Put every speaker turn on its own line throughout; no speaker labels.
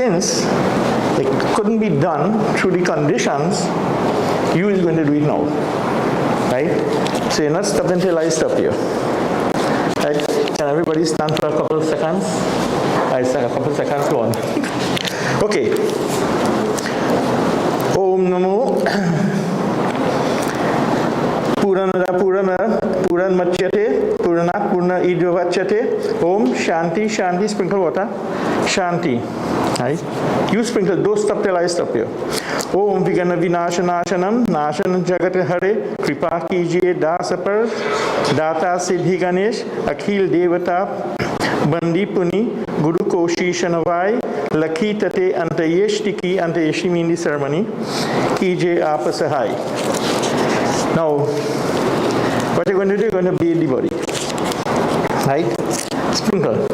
since it couldn't be done through the conditions, you is going to do it now. Right? So you're not stopping until I stop you. Right? Can everybody stand for a couple of seconds? I stand a couple of seconds, go on. Okay. Om Namo Purana Puran Machyate Purana Purna Idvavachyate. Om Shanti Shanti, sprinkle water. Shanti. Right? You sprinkle, don't stop till I stop you. Om Vigana Vinashanashanam Nashan Jagat Hare Kripa Kijiye Das पर दाता सिद्धि गणेश अखिल देवता बंदी पुनि गुरु कोशीश नवाय लखी तते अंतयेष्टि की अंतयेष्टि mean the ceremony कीजिए आप सहाय. Now what you're going to do, you're going to bathe the body, right? Sprinkle.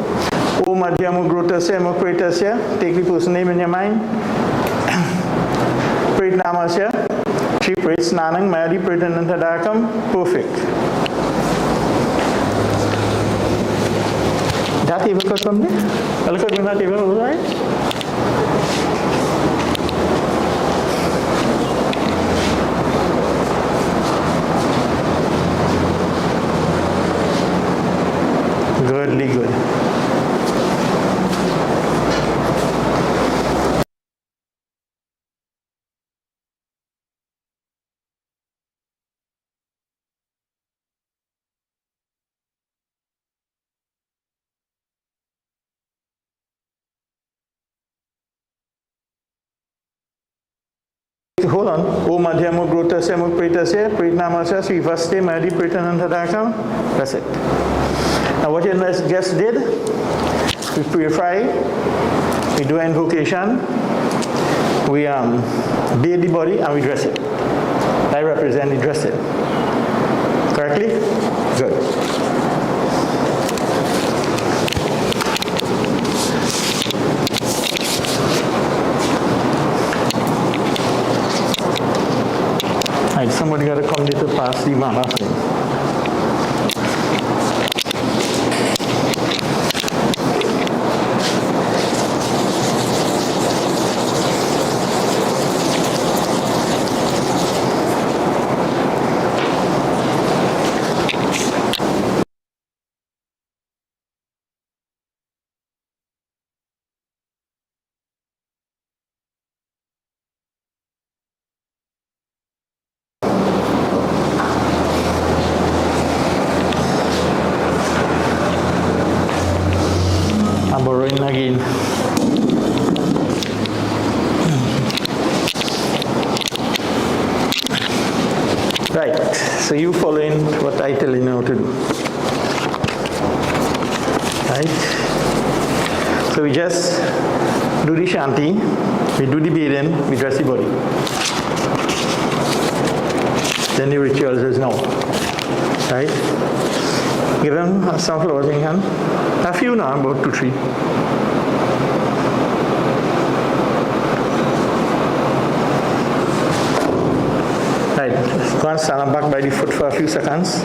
Om Adhyamo Grotasya Mokritasya, take the person's name in your mind. Prit Namasya, Shri Prit Snanang Mayadi Pritanantadakam, perfect. That table cut from there? I'll cut that table, all right? Goodly good. Hold on. Om Adhyamo Grotasya Mukpritasya Pritnamasya Srivaste Madi Pritanantadakam. That's it. Now what you just did, we purify, we do invocation, we bathe the body and we dress it. I represent the dressing. Correctly? Good. Right, somebody got to come there to pass the mana thing. Again. Right, so you following what I tell you now to do. Right? So we just do the shanti, we do the bathing, we dress the body. Then the rituals is now. Right? Give them some flowers in hand. A few now, about 2, 3. Right, go and stand back by the foot for a few seconds.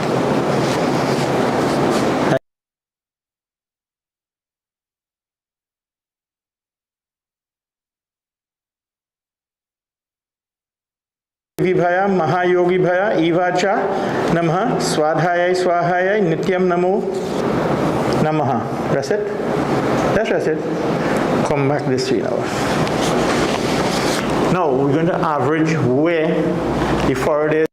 Vibhaya Mahayogi Bhaya Ivacha Namaha Swadhyaya Swahaya Nityam Namo Namaha. That's it? That's it. Come back this way now. Now we're going to average where the forehead is.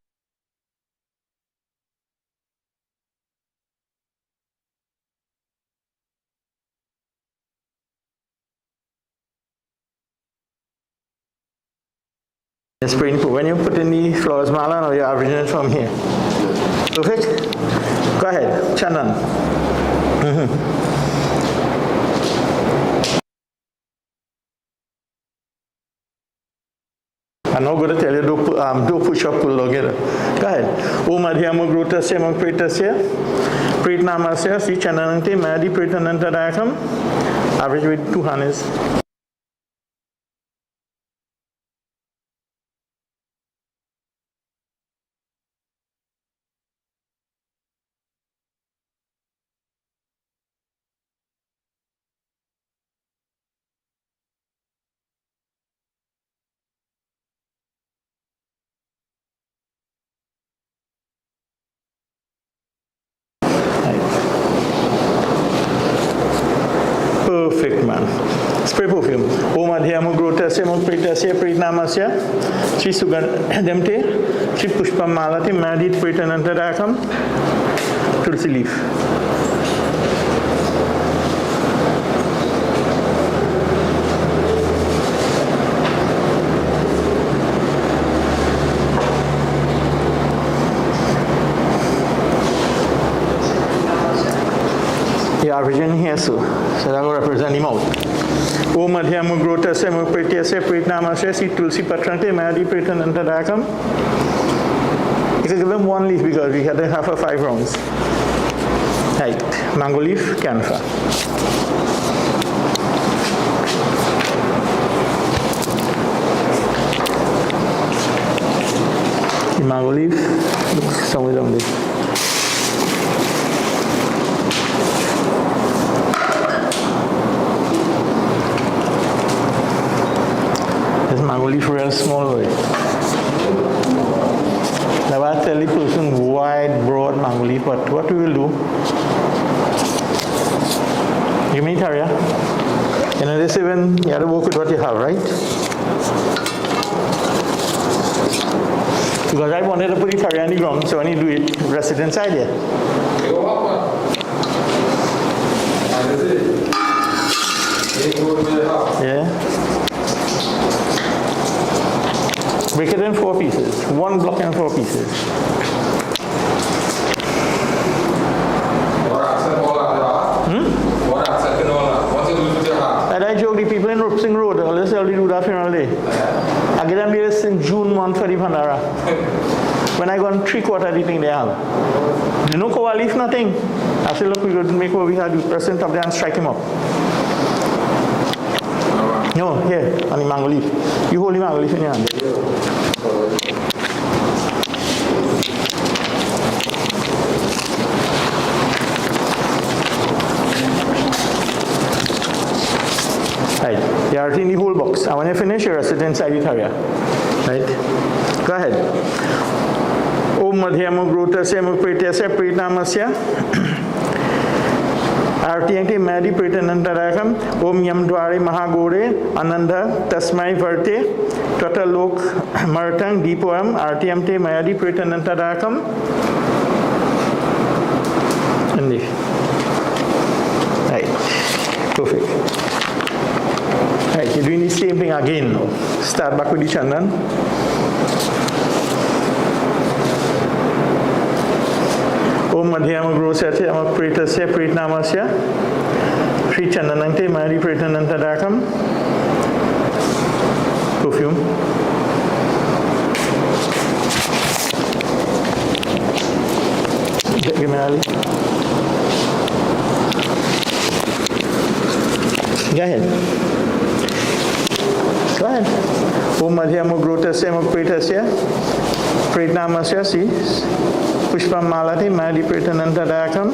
When you put in the flowers mala, now you're averaging it from here. Perfect? Go ahead, Chandan. I'm not going to tell you do push up, pull together. Go ahead. Om Adhyamo Grotasya Mokritasya Pritnamasya Sri Chananante Madi Pritanantadakam. Average with 2 hands. man. Spray perfume. Om Adhyamo Grotasya Mukpritasya Pritnamasya Sri Sugandhamte Sri Pushpam Malati Madit Pritanantarakam Tulsi leaf. Yeah, vision here, so that will represent him out. Om Adhyamo Grotasya Mukpritasya Pritnamasya Sri Tulsi Patrante Madit Pritanantarakam. You can give them one leaf because we had to have 5 rounds. Right, mango leaf, canfa. The mango leaf looks somewhere down there. This mango leaf real small way. Now I tell the person wide, broad mango leaf, but what we will do, you mean Tarya? You know this even, you have to work with what you have, right? Because I wanted to put the Tarya on the ground, so when you do it, rest it inside here. Yeah. Break it in 4 pieces. 1 block in 4 pieces. And I joke the people in Rupsing Road, all this early do that funeral day. I get them here in June month for the Pandara. When I go on 3/4 the thing they have. You know Kowa leaf nothing. I said, look, we could make what we had, you press it up there and strike him up. No, here, on the mango leaf. You hold the mango leaf in your hand. Right, you are in the whole box. And when you finish, you rest it inside the Tarya. Right? Go ahead. Om Madhyamo Grotasya Mukpritasya Pritnamasya Artiyante Madi Pritanantarakam Om Yam Dware Mahagore Ananda Tasmai Varte Tata Lok Martang Deepoam Artiyante Madi Pritanantarakam. And this. Right. Perfect. Right, you're doing the same thing again now. Start back with the chandan. Om Madhyamo Grotasya Mukpritasya Pritnamasya Sri Chandanante Madi Pritanantarakam. Perfume. Give me Ali. Go ahead. Go ahead. Om Madhyamo Grotasya Mukpritasya Pritnamasya Sri Pushpam Malati Madi Pritanantarakam.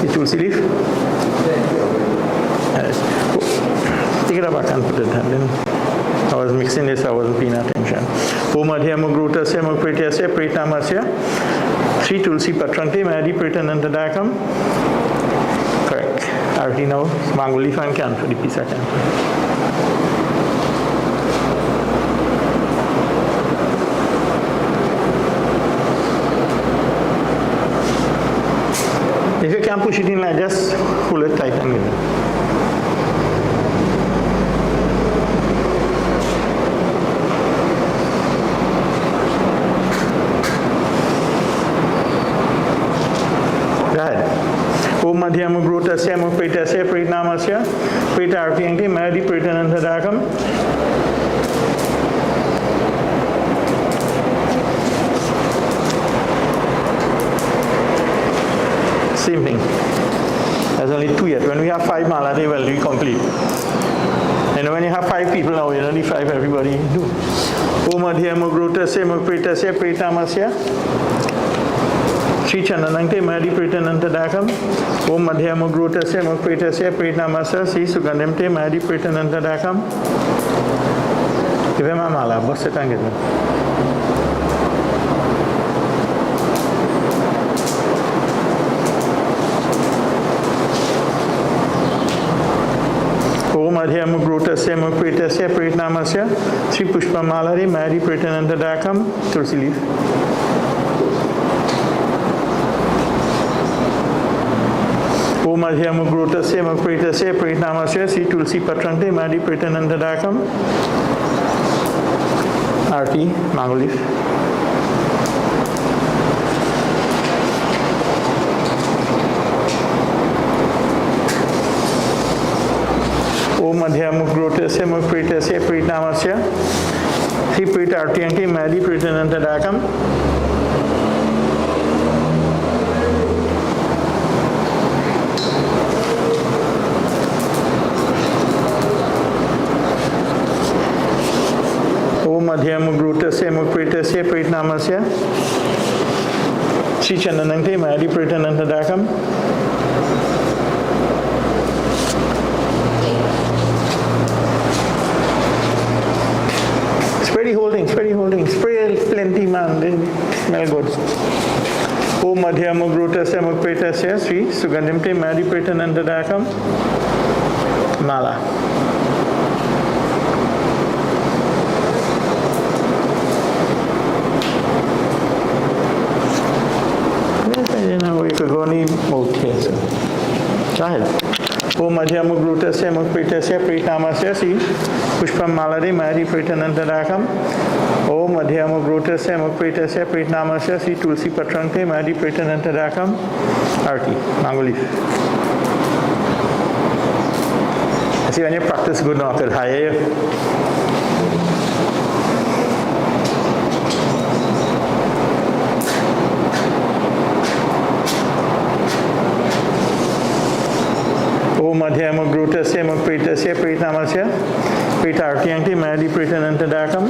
The tulsi leaf. Take it up back and put it. And then I was mixing this, I wasn't paying attention. Om Madhyamo Grotasya Mukpritasya Pritnamasya Sri Tulsi Patrante Madi Pritanantarakam. Correct. I already know mango leaf and can for the piece I can. If you can't push it in like just pull it tight and give it. Om Madhyamo Grotasya Mukpritasya Pritnamasya Pritartiyante Madi Pritanantarakam. Same thing. There's only 2 yet. When we have 5 mala, they will be complete. And when you have 5 people now, you only 5 everybody do. Om Madhyamo Grotasya Mukpritasya Pritnamasya Sri Chandanante Madi Pritanantarakam. Om Madhyamo Grotasya Mukpritasya Pritnamasya Sri Sugandhamte Madi Pritanantarakam. Give him a mala, bust it and get it. Madhyamugrotase Mukritasya Pritnamasya Sri Pushpamalari Mary Pritanandadakam Tulsi leaf. Om Madhyamugrotase Mukritasya Pritnamasya Sri Tulsi Patrante Mary Pritanandadakam Arti mango leaf. Om Madhyamugrotase Mukritasya Pritnamasya Sri Pritartyanti Madi Pritanantadakam Om Madhyamugrotase Mukritasya Pritnamasya Sri Chandanante Madi Pritanantadakam. Steady holding, spray plenty man, they smell good. Om Madhyamugrotase Mukritasya Sri Sugandhimte Madi Pritanandadakam Mala. You know, we could go any mode here, so go ahead. Om Madhyamugrotase Mukritasya Pritnamasya Sri Pushpamalari Madi Pritanandadakam Om Madhyamugrotase Mukritasya Pritnamasya Sri Tulsi Patrante Madi Pritanandadakam Arti, mango leaf. See, when you practice good now, it's higher. Om Madhyamugrotase Mukritasya Pritnamasya Pritartyanti Madi Pritanantadakam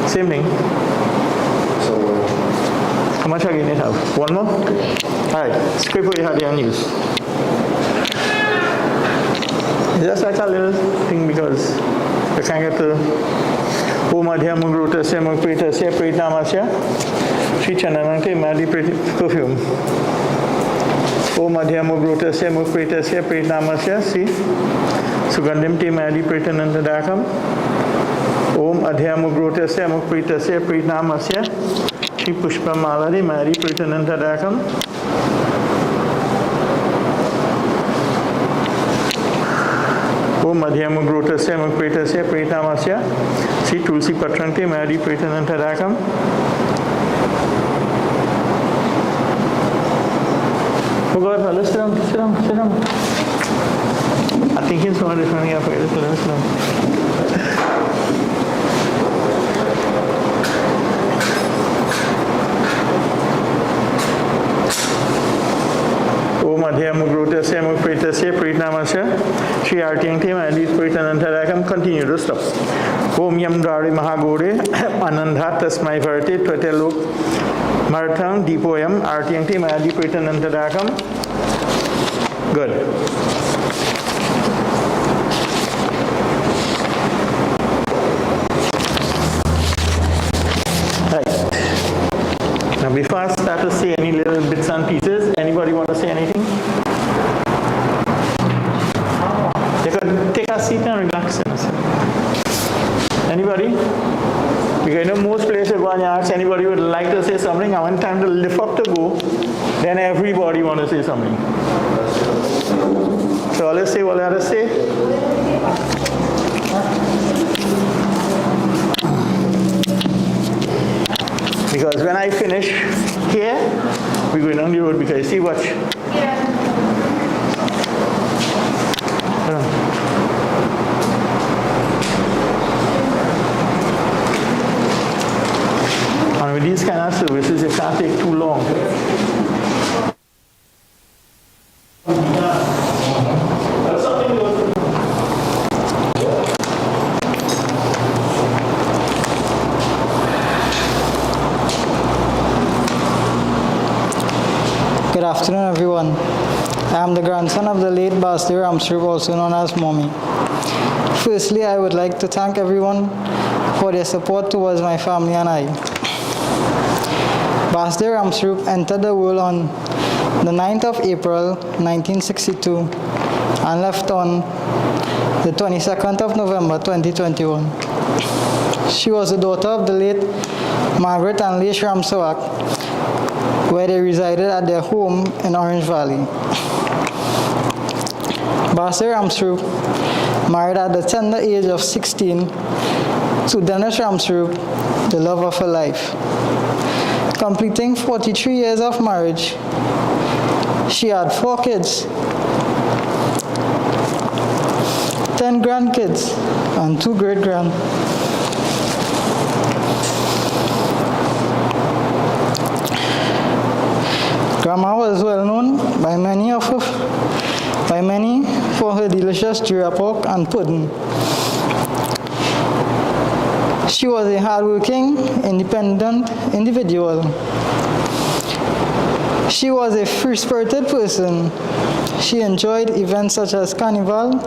Same thing. How much again it have? One more? Alright, scrape what you had and use. It's just like a little thing because you can't get to Om Madhyamugrotase Mukritasya Pritnamasya Sri Chandanante Madi perfume. Om Madhyamugrotase Mukritasya Pritnamasya Sri Sugandhimte Madi Pritanandadakam Om Madhyamugrotase Mukritasya Pritnamasya Sri Pushpamalari Madi Pritanandadakam Om Madhyamugrotase Mukritasya Pritnamasya Sri Tulsi Patrante Madi Pritanantadakam Oh God, let's sit down. I'm thinking someone is running up here. Let's sit down. Om Madhyamugrotase Mukritasya Pritnamasya Sri Artyanti Madi Pritanantadakam. Continue to stop. Om Yam Dari Mahagore Anandha Tasmai Varte Tvatelo Martham Deepoyam Artyanti Madi Pritanantadakam. Good. Right. Now before I start to say any little bits and pieces, anybody want to say anything? You could take a seat and relax. Anybody? Because you know most places go and ask anybody would like to say something. I want time to lift up to go. Then everybody want to say something. So let's say what I have to say. Because when I finish here, we're going on the road because see watch. Yeah. And with these kind of services, it can't take too long.
Good afternoon, everyone. I am the grandson of the late Basdaye Ramsaroop, also known as Mommy. Firstly, I would like to thank everyone for their support towards my family and I. Basdaye Ramsaroop entered the world on the 9th of April 1962 and left on the 22nd of November 2021. She was the daughter of the late Margaret and Leish Ramsaroop, where they resided at their home in Orange Valley. Basdaye Ramsaroop married at the tender age of 16 to Dennis Ramsaroop, the love of her life. Completing 43 years of marriage, she had 4 kids, 10 grandkids, and 2 great-grand. Grandma was well known by many for her delicious Jura pork and pudding. She was a hardworking, independent individual. She was a free-spirited person. She enjoyed events such as Carnival,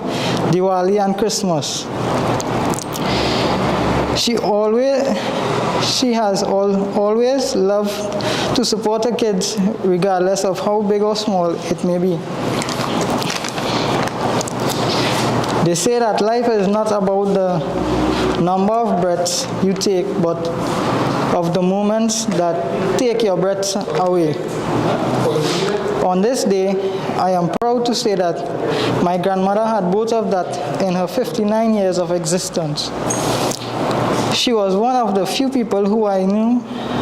Diwali, and Christmas. She has always loved to support her kids, regardless of how big or small it may be. They say that life is not about the number of breaths you take, but of the moments that take your breaths away. On this day, I am proud to say that my grandmother had both of that in her 59 years of existence. She was one of the few people who I knew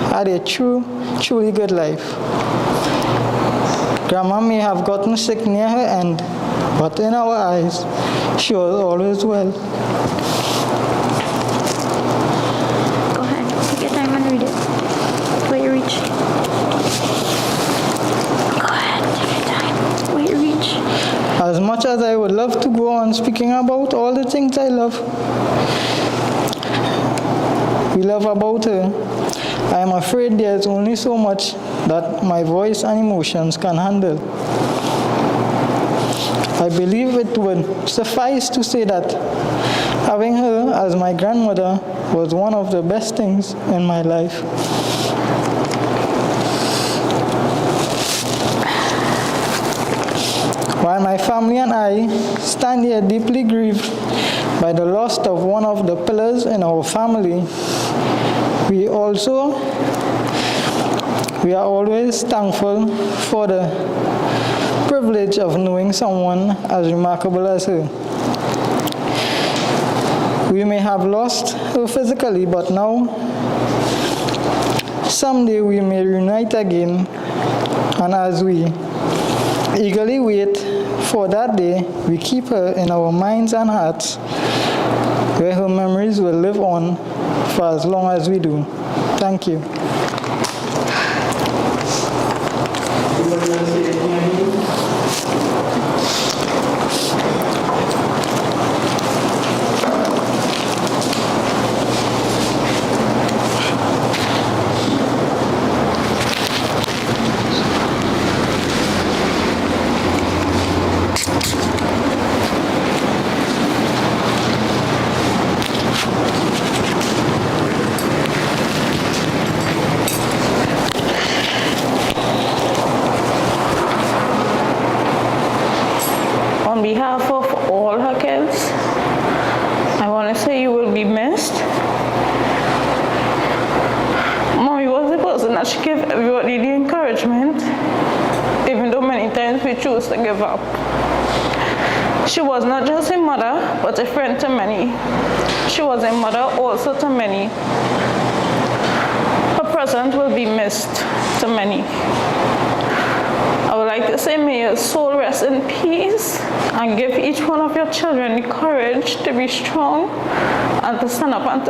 had a truly good life. Grandma may have gotten sick near her end, but in our eyes, she was always well.
Go ahead, take your time and read it. Where you reach. Go ahead, take your time. Where you reach.
As much as I would love to go on speaking about all the things we love about her, I am afraid there is only so much that my voice and emotions can handle. I believe it would suffice to say that having her as my grandmother was one of the best things in my life. While my family and I stand here deeply grieved by the loss of one of the pillars in our family, we are always thankful for the privilege of knowing someone as remarkable as her. We may have lost her physically, but now, someday we may reunite again, and as we eagerly wait for that day, we keep her in our minds and hearts, where her memories will live on for as long as we do. Thank you.
On behalf of all her kids, I want to say you will be missed. Mommy was the person that she gave everybody the encouragement, even though many times we choose to give up. She was not just a mother, but a friend to many. She was a mother also to many. Her presence will be missed to many. I would like to say, may your soul rest in peace and give each one of your children the courage to be strong and to stand up and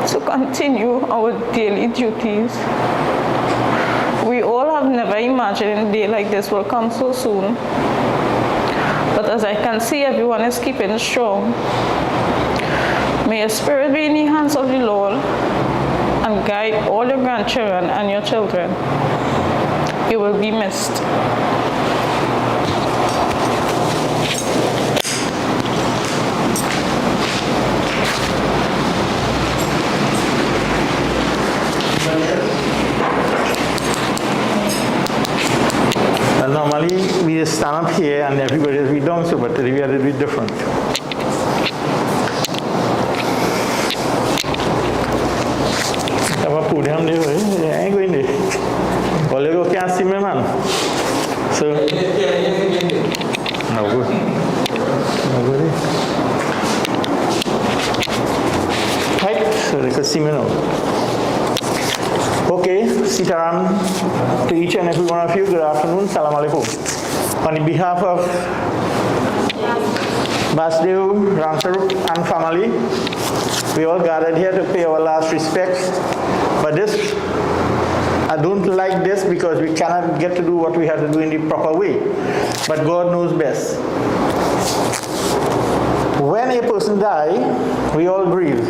to continue our daily duties. We all have never imagined a day like this will come so soon. But as I can see, everyone is keeping strong. May your spirit be in the hands of the Lord and guide all your grandchildren and your children. You will be missed.
stand up here and everybody will be down, so but today we had to be different. Apa podium dia, I ain't going there. All you can't see me, man. So, no good. No good. Right, so they could see me now. Okay, Sitaram to each and every one of you, good afternoon, salam alaikum. On behalf of Basdaye, Ramsaroop and family, we all gathered here to pay our last respects. But this, I don't like this because we cannot get to do what we have to do in the proper way. But God knows best. When a person dies, we all grieve.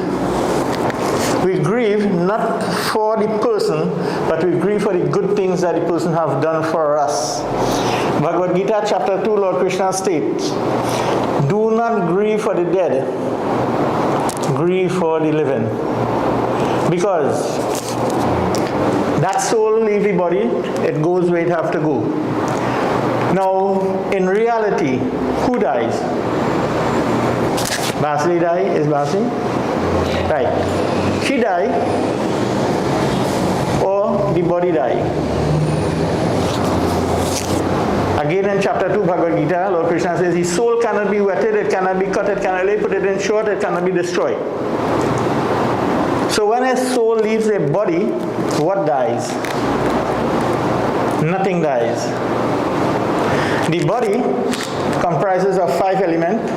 We grieve not for the person, but we grieve for the good things that the person has done for us. Bhagavad Gita chapter 2, Lord Krishna states, do not grieve for the dead, grieve for the living. Because that soul leaves the body, it goes where it has to go. Now, in reality, who dies? Basdaye died? Is Basdaye? Right. She died, or the body died. Again in chapter 2 Bhagavad Gita, Lord Krishna says, his soul cannot be wetted, it cannot be cut, it cannot be put it in short, it cannot be destroyed. So when a soul leaves a body, what dies? Nothing dies. The body comprises of 5 elements,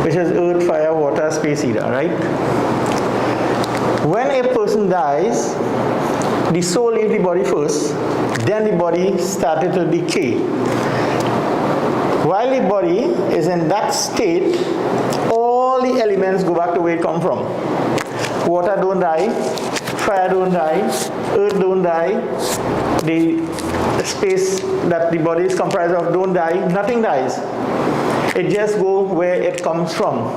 which is earth, fire, water, space, ether, right? When a person dies, the soul leaves the body first, then the body started to decay. While the body is in that state, all the elements go back to where it come from. Water don't die, fire don't die, earth don't die, the space that the body is comprised of don't die, nothing dies. It just goes where it comes from.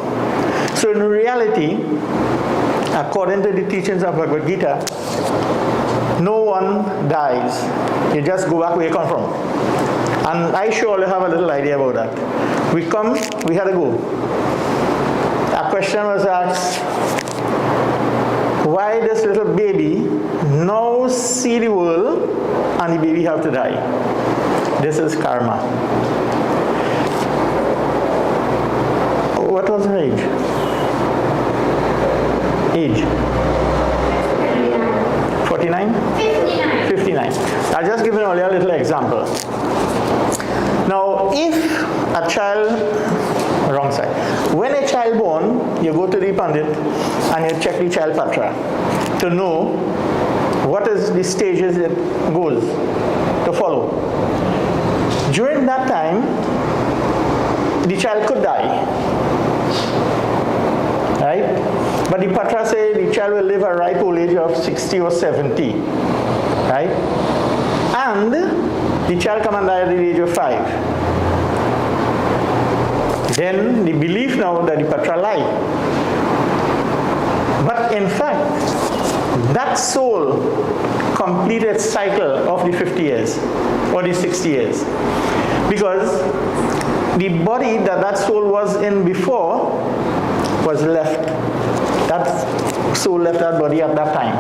So in reality, according to the teachings of Bhagavad Gita, no one dies. You just go back where you come from. And I surely have a little idea about that. We come, we had to go. A question was asked, why this little baby now see the world and the baby have to die? This is karma. What was her age? Age? 49? 59. I'll just give you only a little example. Now, if a child, wrong side. When a child born, you go to the Pandit and you check the child patra to know what is the stages it goes to follow. During that time, the child could die, right? But the patra say the child will live a ripe old age of 60 or 70, right? And the child come and die at the age of 5. Then the belief now that the patra lie. But in fact, that soul completed cycle of the 50 years or the 60 years. Because the body that soul was in before was left. That soul left that body at that time.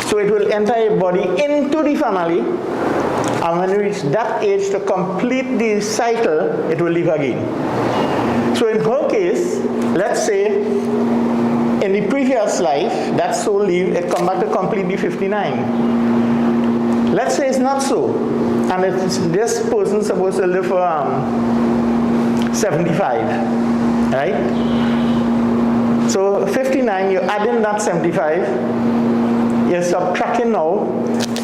So it will enter a body into the family, and when it reaches that age to complete the cycle, it will leave again. So in her case, let's say in the previous life, that soul leave, it come back to complete the 59. Let's say it's not so, and it's this person supposed to live for 75, right? So 59, you add in that 75, you're subtracting now,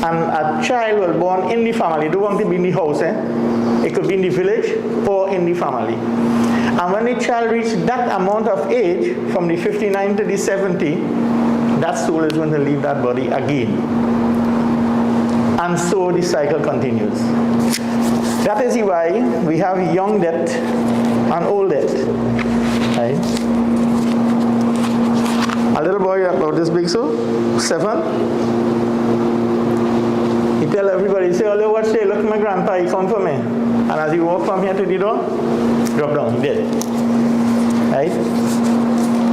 and a child was born in the family. Don't want to be in the house, it could be in the village or in the family. And when the child reaches that amount of age, from the 59 to the 70, that soul is going to leave that body again. And so the cycle continues. That is why we have young death and old death, right? A little boy about this big, so 7. He tell everybody, say, "Oh, watch there, look, my grandpa, he come for me." and as you walk from here to the door, drop down, dead. Right?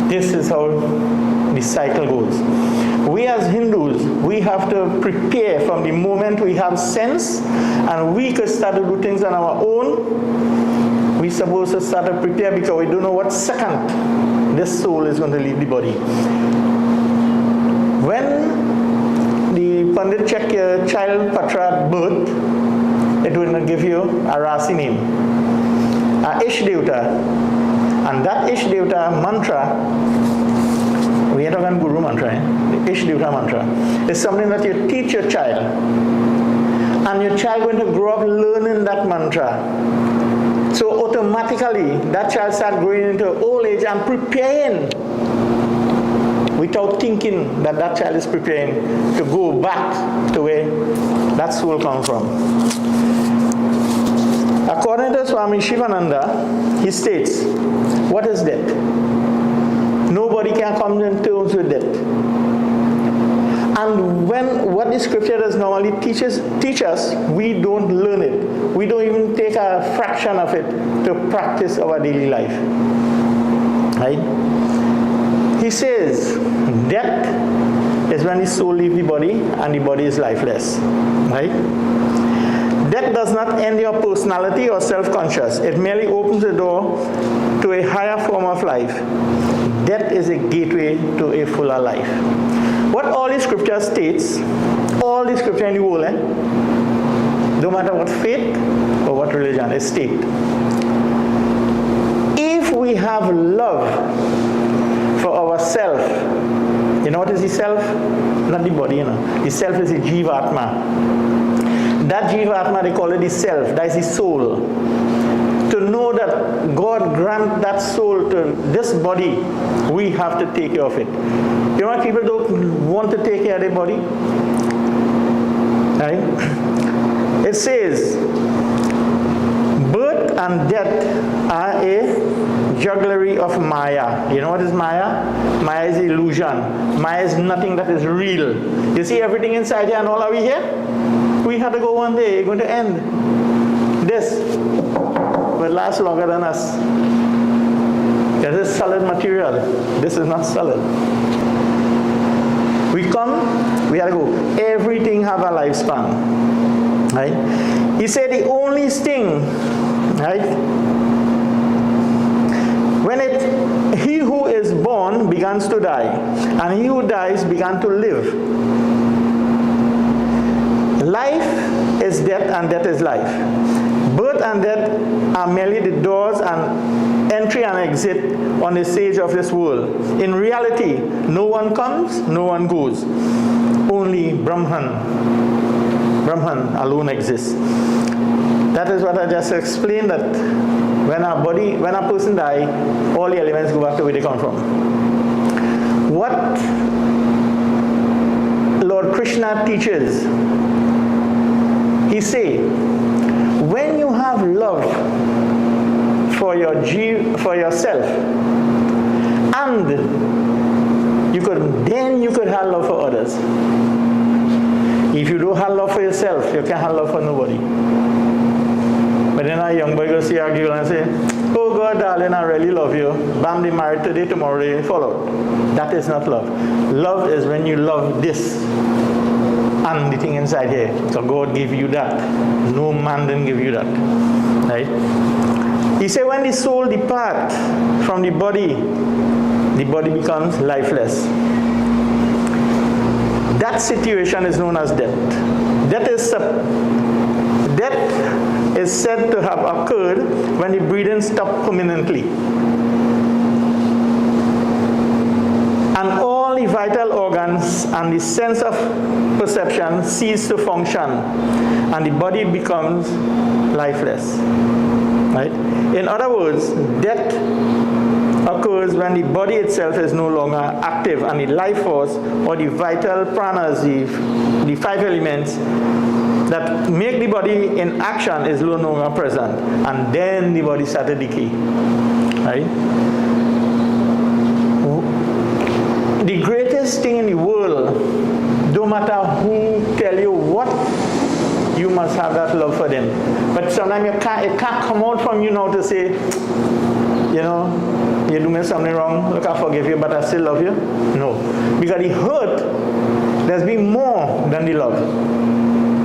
This is how the cycle goes. We as Hindus, we have to prepare from the moment we have sense, and we could start to do things on our own. We're supposed to start to prepare because we don't know what second this soul is going to leave the body. When the Pandit check your child patra at birth, it will not give you a Rasi name, a Ish Devta. And that Ish Devta mantra, we ain't talking Guru mantra, the Ish Devta mantra, is something that you teach your child. And your child going to grow up learning that mantra. So automatically, that child starts growing into old age and preparing, without thinking that that child is preparing to go back to where that soul comes from. According to Swami Shivananda, he states, what is death? Nobody can come to terms with death. And what the scripture does normally teach us, we don't learn it. We don't even take a fraction of it to practice our daily life. Right? He says, death is when the soul leaves the body and the body is lifeless. Right? Death does not end your personality or self-conscious. It merely opens the door to a higher form of life. Death is a gateway to a fuller life. What all the scripture states, all the scripture in the world, no matter what faith or what religion, is state. If we have love for ourself, you know what is the self? Not the body, you know. The self is the Jivatma. That Jivatma, they call it the self, that is the soul. To know that God grant that soul to this body, we have to take care of it. You know why people don't want to take care of their body? Right? It says, birth and death are a jugglery of Maya. You know what is Maya? Maya is illusion. Maya is nothing that is real. You see everything inside here and all are we here? We have to go one day, it's going to end. This will last longer than us. This is solid material. This is not solid. We come, we have to go. Everything have a lifespan. Right? He said the only thing, right? When he who is born begins to die, and he who dies began to live. Life is death and death is life. Birth and death are merely the doors and entry and exit on the stage of this world. In reality, no one comes, no one goes. Only Brahman alone exists. That is what I just explained, that when a person dies, all the elements go back to where they come from. What Lord Krishna teaches, he say, when you have love for yourself, and you could have love for others. If you don't have love for yourself, you can't have love for nobody. But then a young boy goes see a girl and say, oh God, darling, I really love you. Bam, they married today, tomorrow they fall out. That is not love. Love is when you love this and the thing inside here. So God gave you that. No man didn't give you that. Right? He said when the soul departs from the body becomes lifeless. That situation is known as death. Death is said to have occurred when the breathing stopped permanently. And all the vital organs and the sense of perception cease to function, and the body becomes lifeless. Right? In other words, death occurs when the body itself is no longer active, and the life force or the vital pranas, the five elements that make the body in action, is no longer present, and then the body starts to decay. Right? The greatest thing in the world, no matter who tell you what, you must have that love for them. But sometimes it can't come out from you now to say, you know, you do me something wrong, look, I forgive you, but I still love you. No. Because the hurt, there's been more than the love.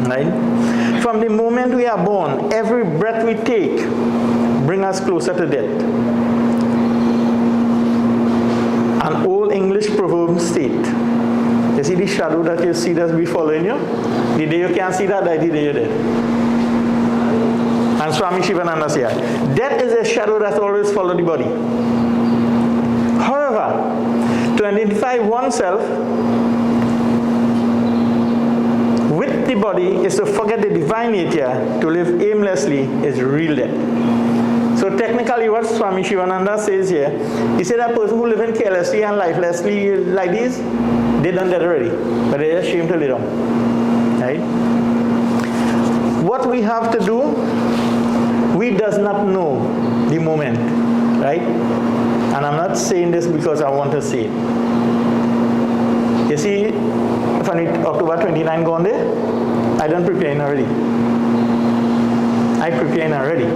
Right? From the moment we are born, every breath we take brings us closer to death. An old English proverb states, you see the shadow that you see that's be following you? The day you can't see that, that's the day you're dead. And Swami Shivananda said, death is a shadow that always follows the body. However, to identify oneself with the body is to forget the divine nature. To live aimlessly is real death. So technically what Swami Shivananda says here, he said that person who lives carelessly and lifelessly like this, they done that already, but they're ashamed to lay down. Right? What we have to do, we does not know the moment, right? And I'm not saying this because I want to say it. You see, from October 29 gone there, I done preparing already. I preparing already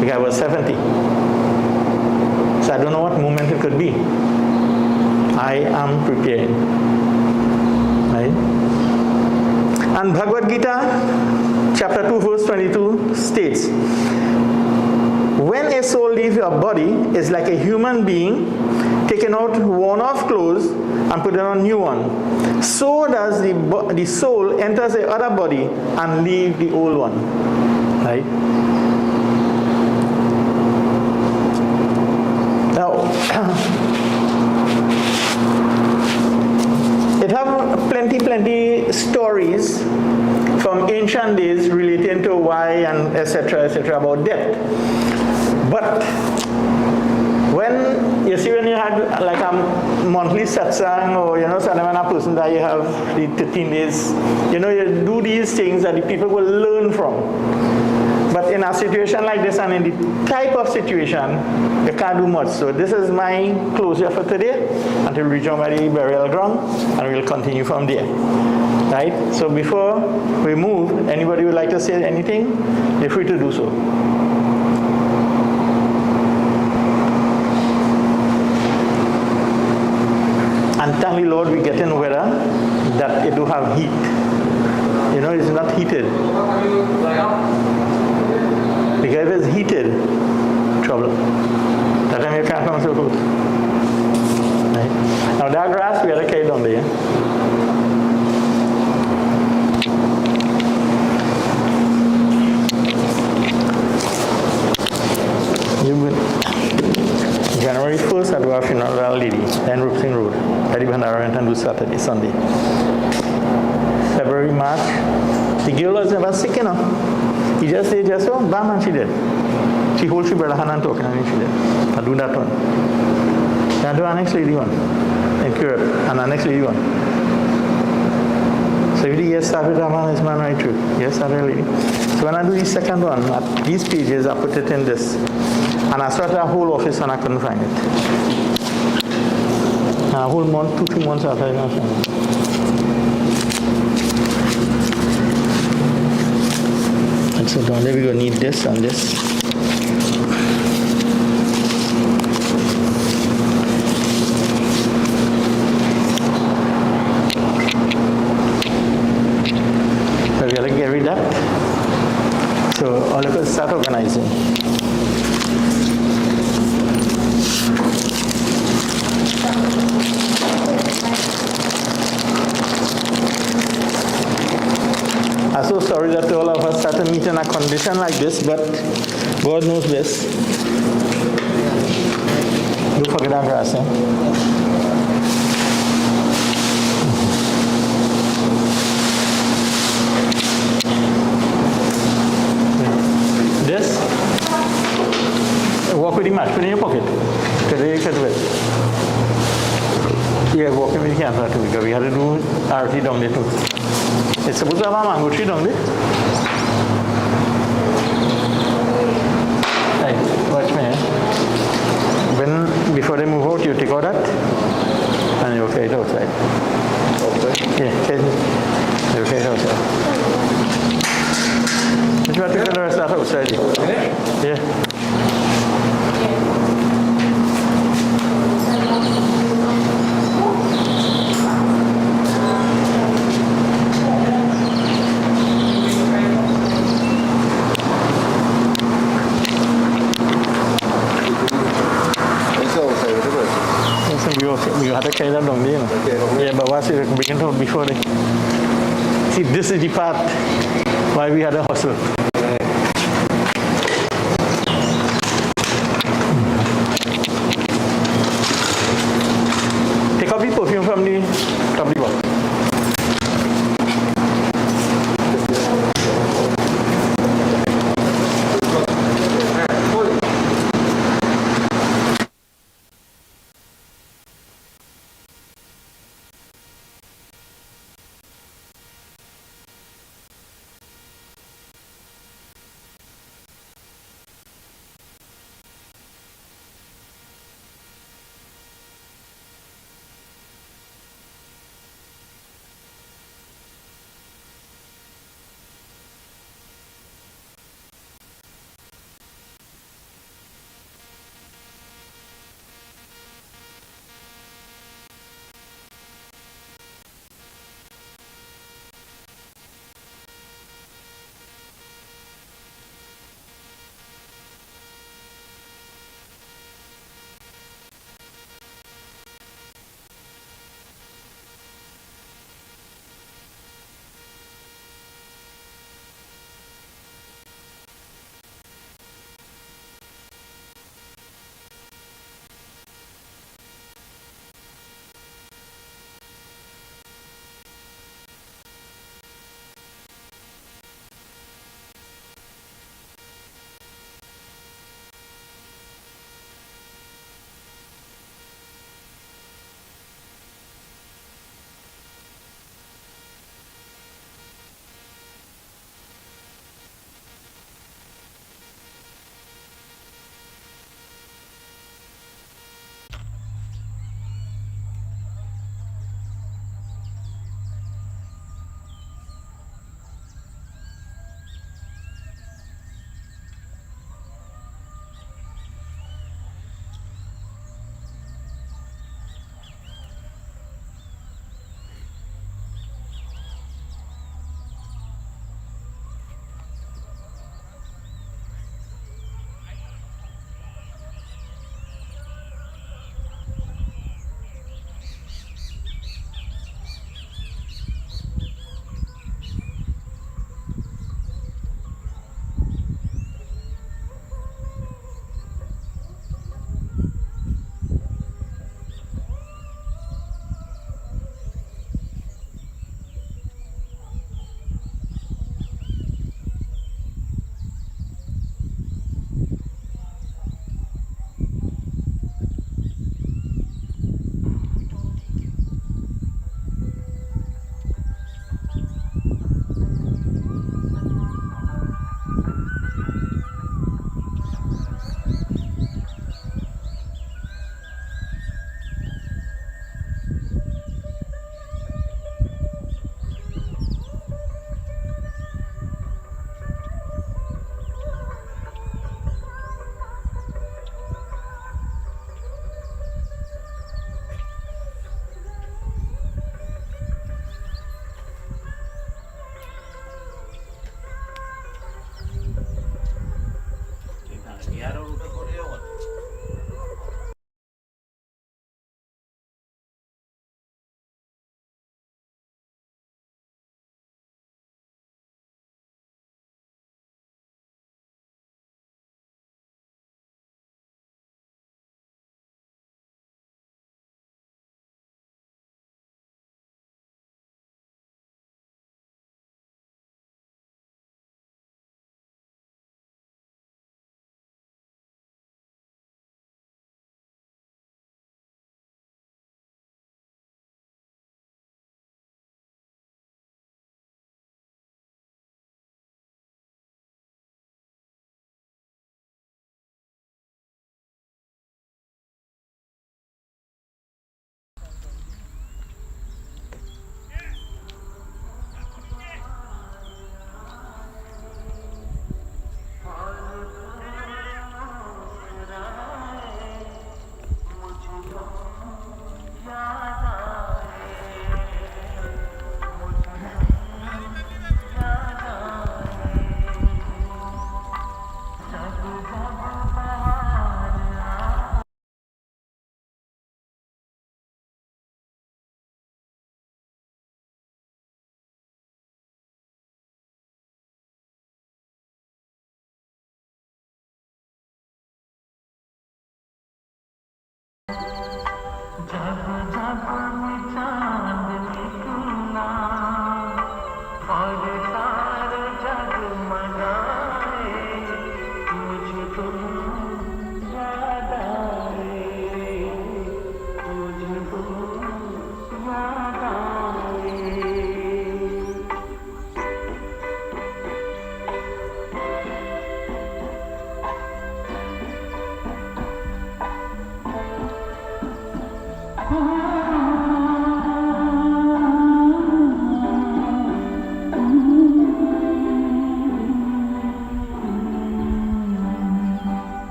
because I was 70. So I don't know what moment it could be. I am preparing. Right? And Bhagavad Gita, chapter 2, verse 22 states, when a soul leaves your body, it's like a human being taking out worn-off clothes and putting on new one. So does the soul enters the other body and leave the old one. Right? Now, it have plenty stories from ancient days relating to why and etc. about death. But when you see when you had like a monthly satsang or so when a person that you have the 13 days, you do these things that the people will learn from. But in a situation like this and in the type of situation, you can't do much. So this is my closure for today until we reach by the burial ground, and we'll continue from there. Right? So before we move, anybody would like to say anything? You're free to do so. And thank the Lord we get in weather that it do have heat. It's not heated. Because if it's heated, trouble. That time you can't come so close. Right? Now that grass we had to carry down there. January 1st, I do a funeral lady, then Roofing Road, at the Bandara and do Saturday, Sunday. February, March, the girl was never sick, He just said, bam, and she dead. She holds she brother hand and talking, and she dead. I do that one. I do our next lady one, and cure, and our next lady one. So if the yes started, that man is man right through. Yes, started lady. So when I do the second one, at these pages, I put it in this. And I started a whole office and I couldn't find it. And a whole month, 2 months after I didn't find it. And so down there we're going to need this and this. So we gotta get rid of that. So all of us start organizing. I'm so sorry that all of us had to meet in a condition like this, but God knows best. Don't forget that grass, This, walk with the match, put it in your pocket. Today you can do it. Yeah, walking with the camera too, because we had to do RT down there too. It's supposed to have a mango tree down there. Hey, watch me. Before they move out, you take out that and you carry it outside. Yeah, you carry it outside. If you want to take the rest of that outside, jam dong dia. Yeah, but what's it? We can talk before they. See, this is the part why we had a hustle. Take out the perfume from the box.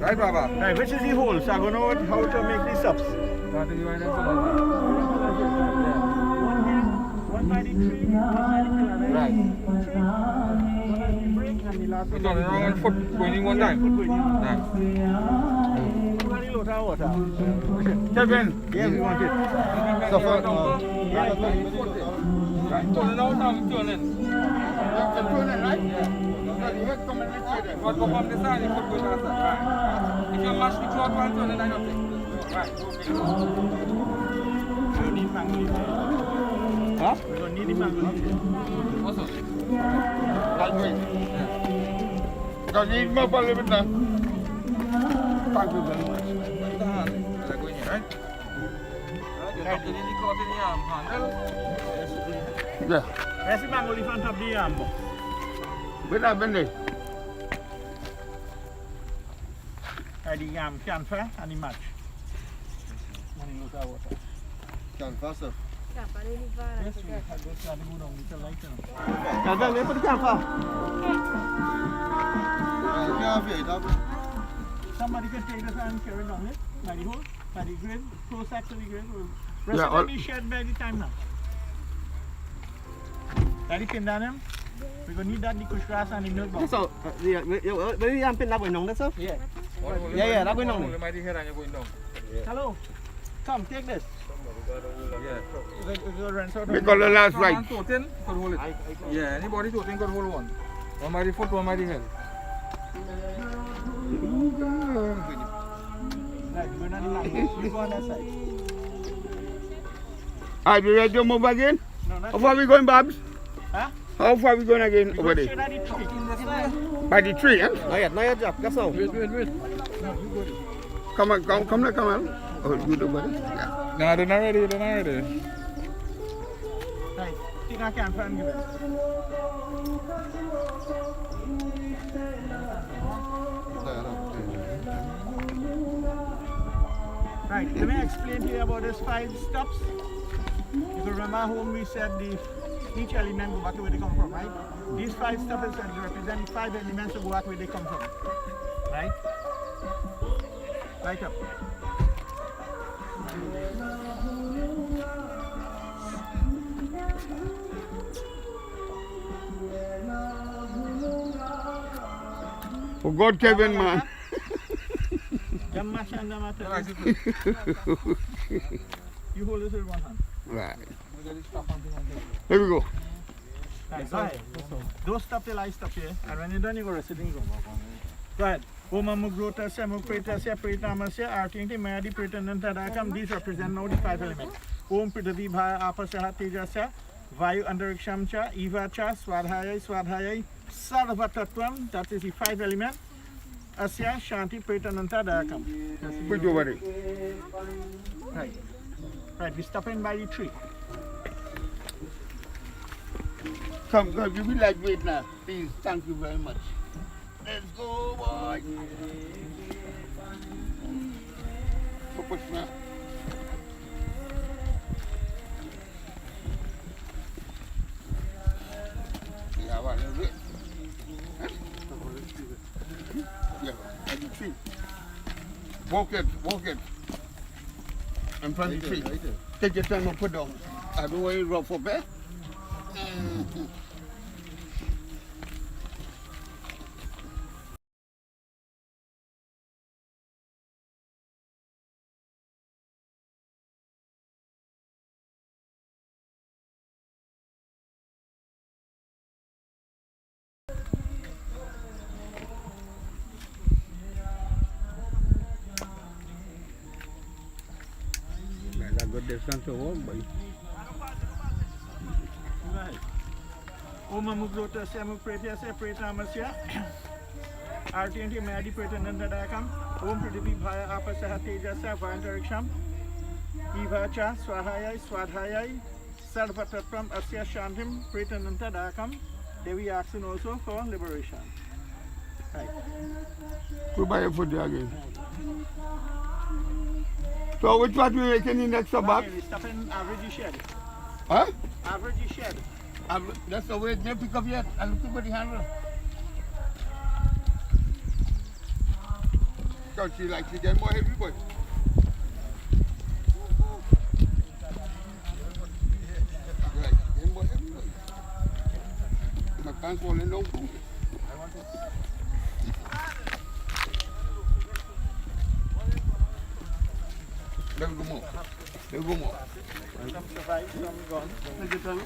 Right, Baba. Right, which is the hole? So I don't know how to make these ups. One by the tree, right. It's on around foot going one time. Kevin. Yeah, we want it. So far, right. Turn it out now, turn it. Turn it, right? Yeah. What go from the side, you put good outside. Right. If you mash the cloth while turning, I don't think. Right, okay. You need mango leaf. Huh? We don't need the mango leaf. What's up? That's great. Yeah. Because you need more for a little bit now. Thank you very much. They're going here, right? Right. You need the cloth in the arm handle. Yeah. Where's the mango leaf on top of the arm box? Bên nào bên này? The can fair and the match. Can fair, sir. Yes, we have this to go down with the light. Can fair, where put the can fair? Somebody can take this and carry down it by the hole, by the grid, close up to the grid. Rest of it be shared by the time now. Daddy pin down him. We're gonna need that licorice grass and the milk box.
So, very yang pin lagu nong that's all.
Yeah.
Yeah, lagu nong.
Hello. Come, take this. We're gonna rinse out.
Because the last right.
One toten could hold it. Yeah, anybody toten could hold one. One by the foot, one by the head.
Right, we're not in line. You go on that side.
Are you ready to move again?
No, not
How far we going, Babs?
Huh?
How far we going again
We
over
go
there?
straight at the tree.
By the tree, huh?
No yet, Jack. That's all.
Wait.
No, you go there.
Come on. Oh, you do better. Yeah.
Nah, they're not ready,
Right, take our camera and give it. Right, let me explain to you about these 5 steps. You can remember home we said each element go back to where they come from, right? These 5 steps represent the 5 elements to go back where they come from. Right? Right up.
For God, Kevin, man.
You hold this with one hand.
Right. Here we go.
Right, go ahead. Don't stop till I stop here. And when you're done, you go rest sitting room. Go ahead. Om Amugrota, Samukrita, Pritamasya, Artinti, Madi, Pritanantadakam. These represent now the 5 elements. Om Prithvi Bhaya Apasaha Tejasya, Vayu Andarikshamcha, Ivacha, Swadhaya, Sarvatatvam. That is the 5 elements. Asya Shanti Pritanantadakam.
Put you over there.
Right. Right, we're stopping by the tree.
Come, give me lightweight now. Please, thank you very much. Let's go, boy. Push now. Yeah, one little bit. Yeah, at the tree. Walk it. In front of the tree. Take your time and put down. I don't want you to rub for bed. I got this one to home, boy.
Right. Om Amugrota, Samukrita, Pritamasya, Artinti, Madi, Pritanantadakam. Om Prithvi Bhaya Apasaha Tejasya, Vayantariksham, Ivacha, Swadhaya, Sarvatatvam, Asya Shantim, Pritanantadakam. Devi asking also for liberation. Right.
Put by your foot there again. So which part we making in next box?
We stop in average shed.
Huh?
Average shed.
That's the way they pick up yet. And look at the handle. Don't she like to get more heavy, boy? Right, get more heavy, boy. My pants falling down. Let me go more.
Some survive, some gone.
Take it down.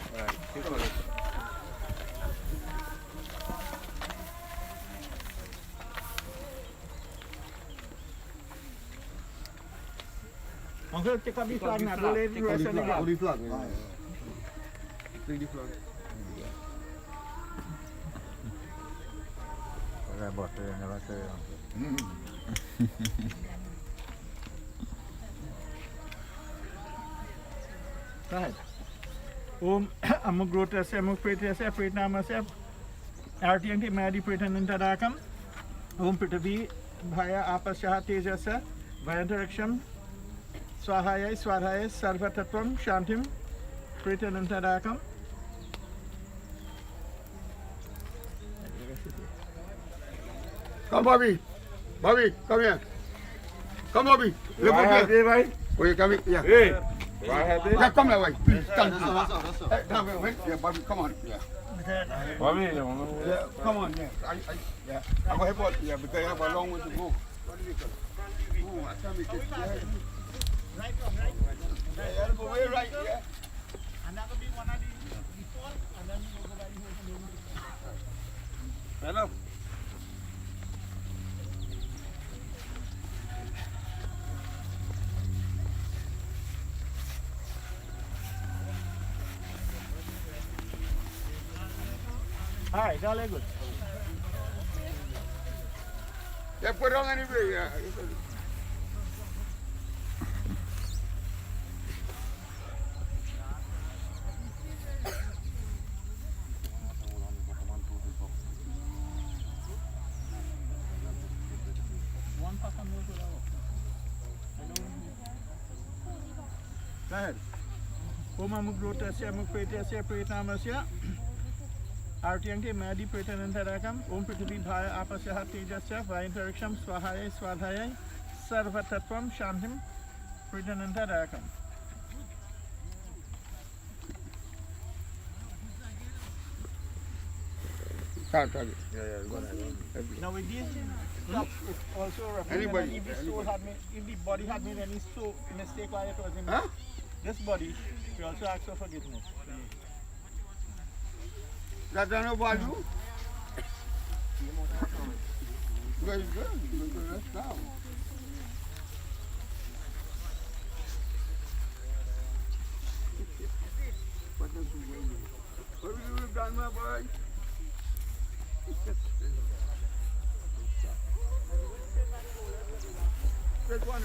Uncle, take up the flag now. Don't let it rest on the ground.
flag.
Take the flag.
Go ahead. Om Amugrota, Samukrita, Pritamasya, Artinti, Madi, Pritanantadakam. Om Prithvi Bhaya Apasaha Tejasya, Vayantariksham, Swahaya, Sarvatatvam, Shantim, Pritanantadakam.
Come, Bobby. Bobby, come here. Come, Bobby. Look up here.
Right?
Oh, you coming? Yeah.
Hey,
Yeah, come that way, please. Thank you. Hey, wait. Yeah, Bobby, come on. Yeah.
Bobby,
Yeah, come on. Yeah, yeah. I go help out. Yeah, because I have a long way to go. Oh, I can't make it. Yeah, you have to go way right. Yeah.
And that will be one of the default, and then we'll go by the whole
Hello.
All right, all good.
Yeah, put on anyway. Yeah.
Go ahead. Oma mukrotasya mukpretasya pretnamasya Artyanke Madi Pretanantarakam Om Prithvi Bhaya Apasya Tejasya Vayantariksham Swahaya Swadhaya Sarvatatvam Shantim Pretanantarakam. Now with these drops, it's also representing if the soul had made, if the body had made any mistake while it was in this body, we also ask for forgiveness.
That's no value. Very good. Let's go. What have you done, my boy? Good one.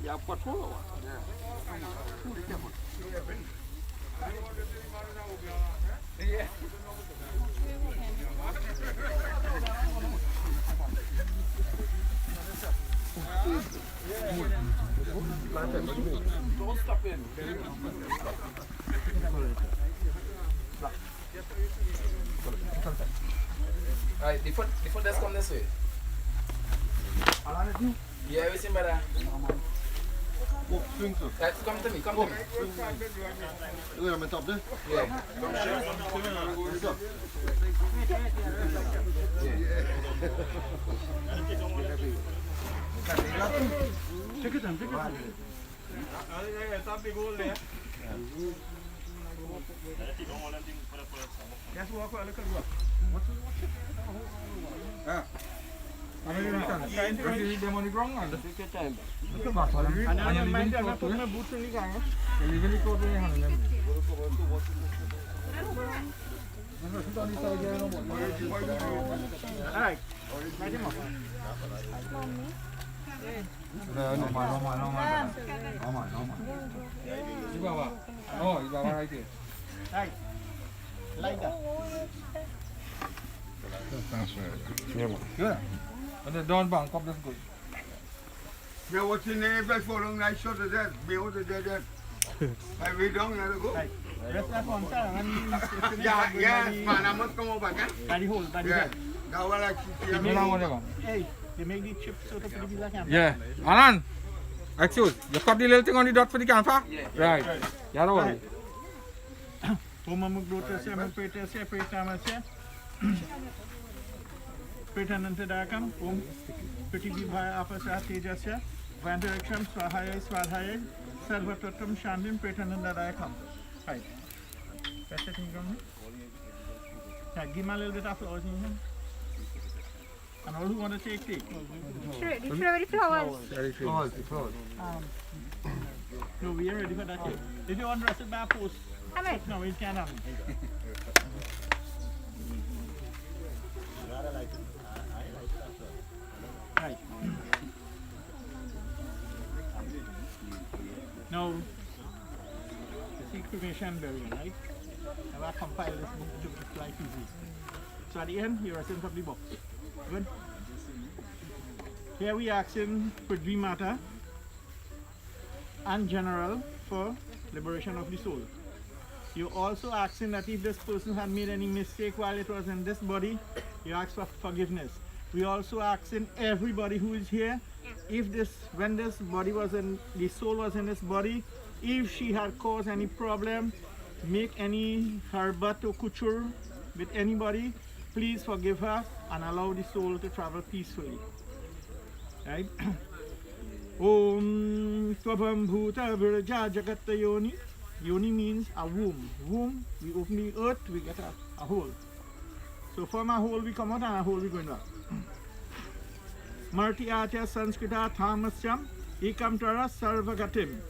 Yeah, patrol. Yeah.
Don't stop in.
Alright, the foot does come this way. Yeah, everything better. Right, come to me, come to me.
Look at my top there.
Yeah.
Take it, take it. Just walk a little walk.
Kasi dem on the ground and take your time.
And I mind that I put my boots in the gang.
Illegally go to the hand.
Alright, light him up.
Ibawa. Oh, Ibawa right here.
Right, like that.
Yeah. And then down bank up, that's good.
Yeah, what's in the best for long night shot of that? Be able to do that. I wait down, you have to go.
Right. Rest that one side and
Yeah, yes, man, I must come over again.
by the hole, by the
Yeah.
head.
Now, well, I see
You know whatever.
Hey, they make the chips out of the pizza can.
Yeah. Alan, excuse, you cut the little thing on the dot for the camphor?
Yeah.
Right. Yeah, don't worry.
Om Mukrotasya Mukpretasya Pretnamasya Pretanantadakam Om Prithvi Bhaya Apasya Tejasya Vayantariksham Swahaya Swadhaya Sarvatatvam Shantim Pretanandadayakam. Right. That's the thing from me. Yeah, give me a little bit of flowers in here. And all who want to take.
Ready for the flowers.
Flowers.
No, we are ready for that yet. If you want to dress it by post, no, we can't have it. Right. Now, the see cremation burial, right? Now I compile this book to make life easy. So at the end, here are some of the box. Good? Here we asking for dream matter and general for liberation of the soul. You also asking that if this person had made any mistake while it was in this body, you ask for forgiveness. We also asking everybody who is here, if this, when this body was in, the soul was in this body, if she had caused any problem, make any harbat or couture with anybody, please forgive her and allow the soul to travel peacefully. Right? Om Swabham Bhuta Viraja Jagata Yoni. Yoni means a womb. Womb, we open the earth, we get a hole. So from a hole we come out and a hole we go in. Marti Atya Sanskrita Thamasyam Ekam Tara Sarvagatim.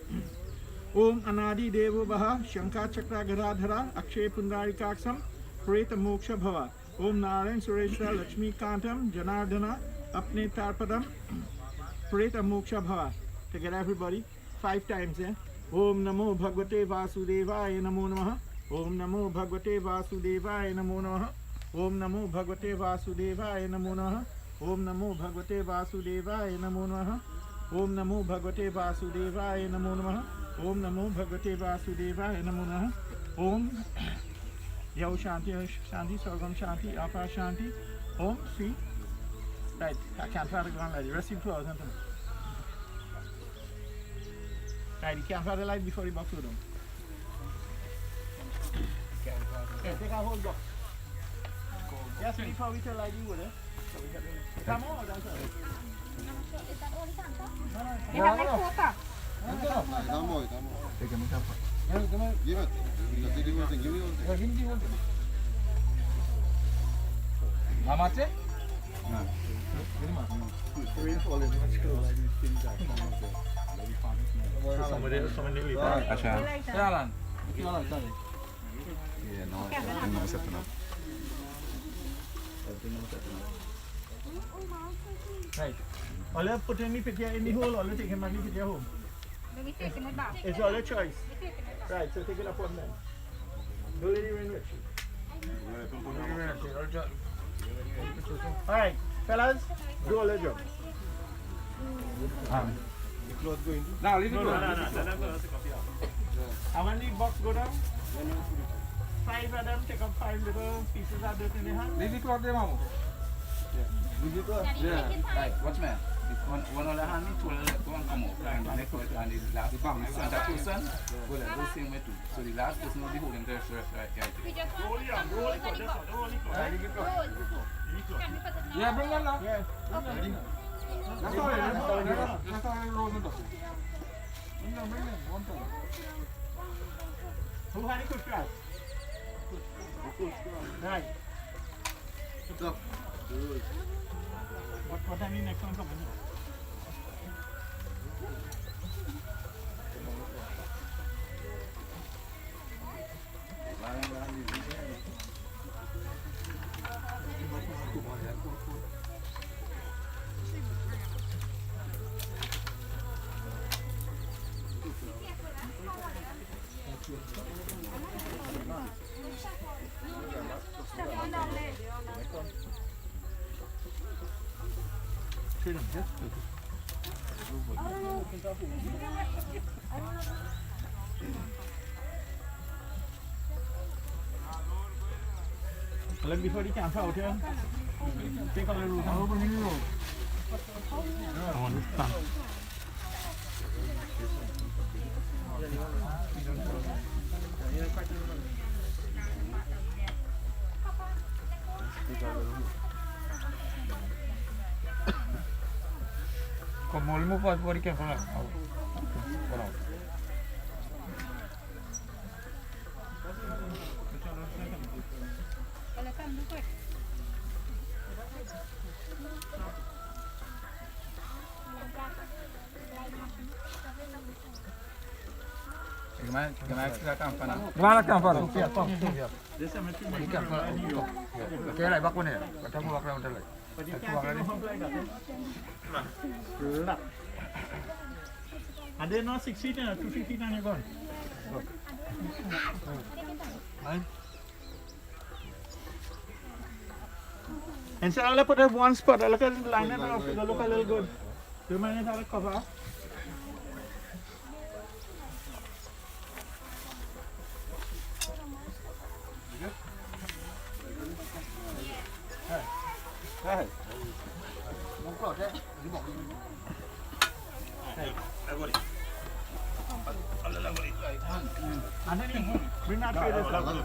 Om Anadi Devo Baha Shankha Chakra Gadadhara Akshay Pundari Kaksam Preta Moksha Bhava. Om Narayan Sureshwar Lakshmi Kantam Janardana Apne Tarpadam Preta Moksha Bhava. Together everybody, 5 times, eh? Om Namo Bhagavate Vasudevaya Namo Namaha. Om Namo Bhagavate Vasudevaya Namo Namaha. Om Namo Bhagavate Vasudevaya Namo Namaha. Om Namo Bhagavate Vasudevaya Namo Namaha. Om Namo Bhagavate Vasudevaya Namo Namaha. Om Namo Bhagavate Vasudevaya Namo Namaha. Om Yau Shanti Shanti Sarvam Shanti Apa Shanti. Om Sri. Right, I can't find the ground light. Rest in flowers. Right, you can't find the light before the box go down. Okay, take our whole box. Yes, before we tell light you would, eh? So we can come on, that's all.
How much? Jalan.
Right. All you put any picture in the hole, all you take him and picture home. It's all your choice. Right, so take it up on them. Don't let it rain with you. Alright, fellas, do all your job.
Now, leave it
No.
go.
And when the box go down, 5 of them take up 5 little pieces of dirt in their hand.
Leave the cloth there, Mama.
Yeah. Right, watch me. One other hand, two other one come up. And the next one, and the last person, that person will go the same way too. So the last person will be holding the rest right here.
Roll it on, roll it on, this one, roll it on.
Yeah, bring one now.
Yeah.
That's all right. That's all right. Roll the dust. Bring them. One time.
Who had a good crash? Right. What time is next one coming? Look before the camp out here. Take a little room. I want to stand.
Como el mundo por aquí por la.
Gimana kita kampana?
Gimana kampana?
This cemetery
Ini
might be
kampana.
in New York.
Kaya lagi bakun ya. Ketemu bakun hotel lagi.
But you can't take them up like that. Flat. And they're not 6 feet, 2 feet and you're gone. And so I'll put up one spot. I'll look at the line and I'll look a little good. 2 minutes I'll cover. And then you bring that way this level.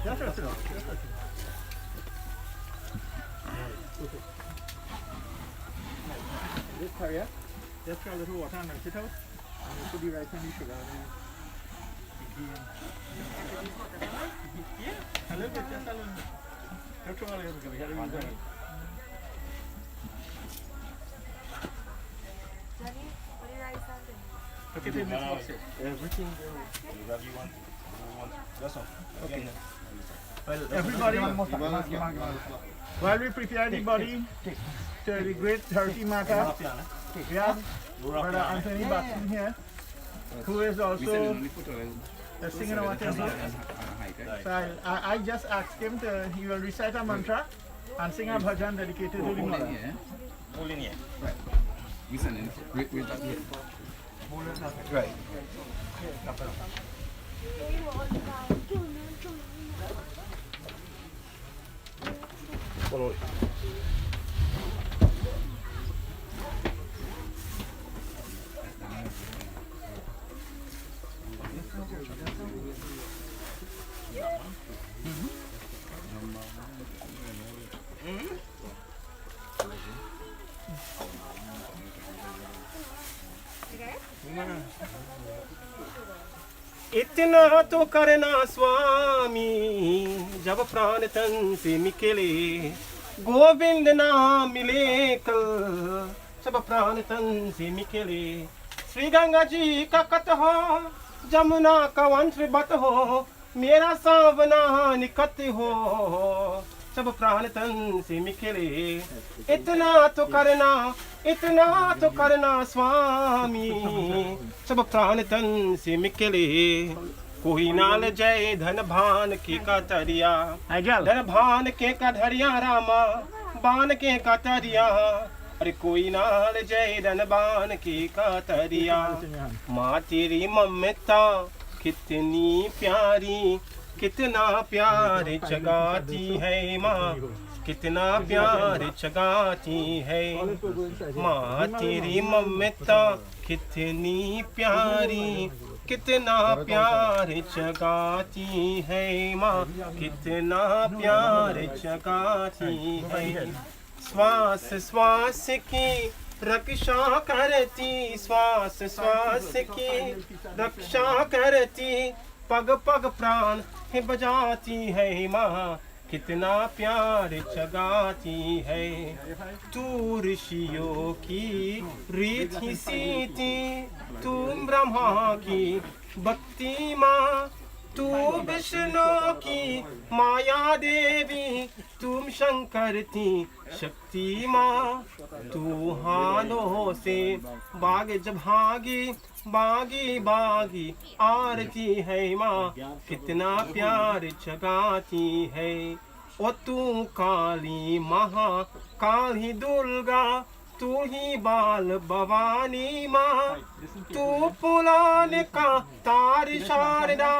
Yes, sir. This carrier, just try a little water and melt it out. And you put the rice and the sugar. Yeah, a little bit, just a little bit. Don't throw a little bit, we gotta use that. Okay, then let's watch it. Everything there.
That's all.
Okay. Well, everybody, while we prepare the body to the great hearty matter, we have Brother Anthony Basdaye here, who is also singing our temple. So I just asked him to, he will recite a mantra and sing a bhajan dedicated to the mother.
Hold in here.
We send in. Wait back here.
Right. Follow it.
इतना तो करना स्वामी जब प्राण तन से निकले गोविंद नाम मिले कल जब प्राण तन से निकले श्री गंगा जी का कट हो जमुना का वंश बत हो मेरा सावना निकट हो जब प्राण तन से निकले इतना तो करना स्वामी जब प्राण तन से निकले कोई नाल जय धन भान के का तरिया धन भान के का धरिया रामा बान के का तरिया अरे कोई नाल जय धन बान के का तरिया माँ तेरी ममता कितनी प्यारी कितना प्यार जगाती है माँ कितना प्यार जगाती है माँ तेरी ममता कितनी प्यारी कितना प्यार जगाती है माँ कितना प्यार जगाती है श्वास श्वास की रक्षा करती श्वास श्वास की रक्षा करती पग पग प्राण है बजाती है माँ कितना प्यार जगाती है तू ऋषियों की रीत ही सीती तुम ब्रह्मा की भक्ति माँ तू विष्णु की माया देवी तुम शंकर की शक्ति माँ तू हाथों से बाग जब भागी बागी बागी आरती है माँ कितना प्यार जगाती है ओ तू काली महा काली दुर्गा तू ही बाल भवानी माँ तू पुराण का तार शारदा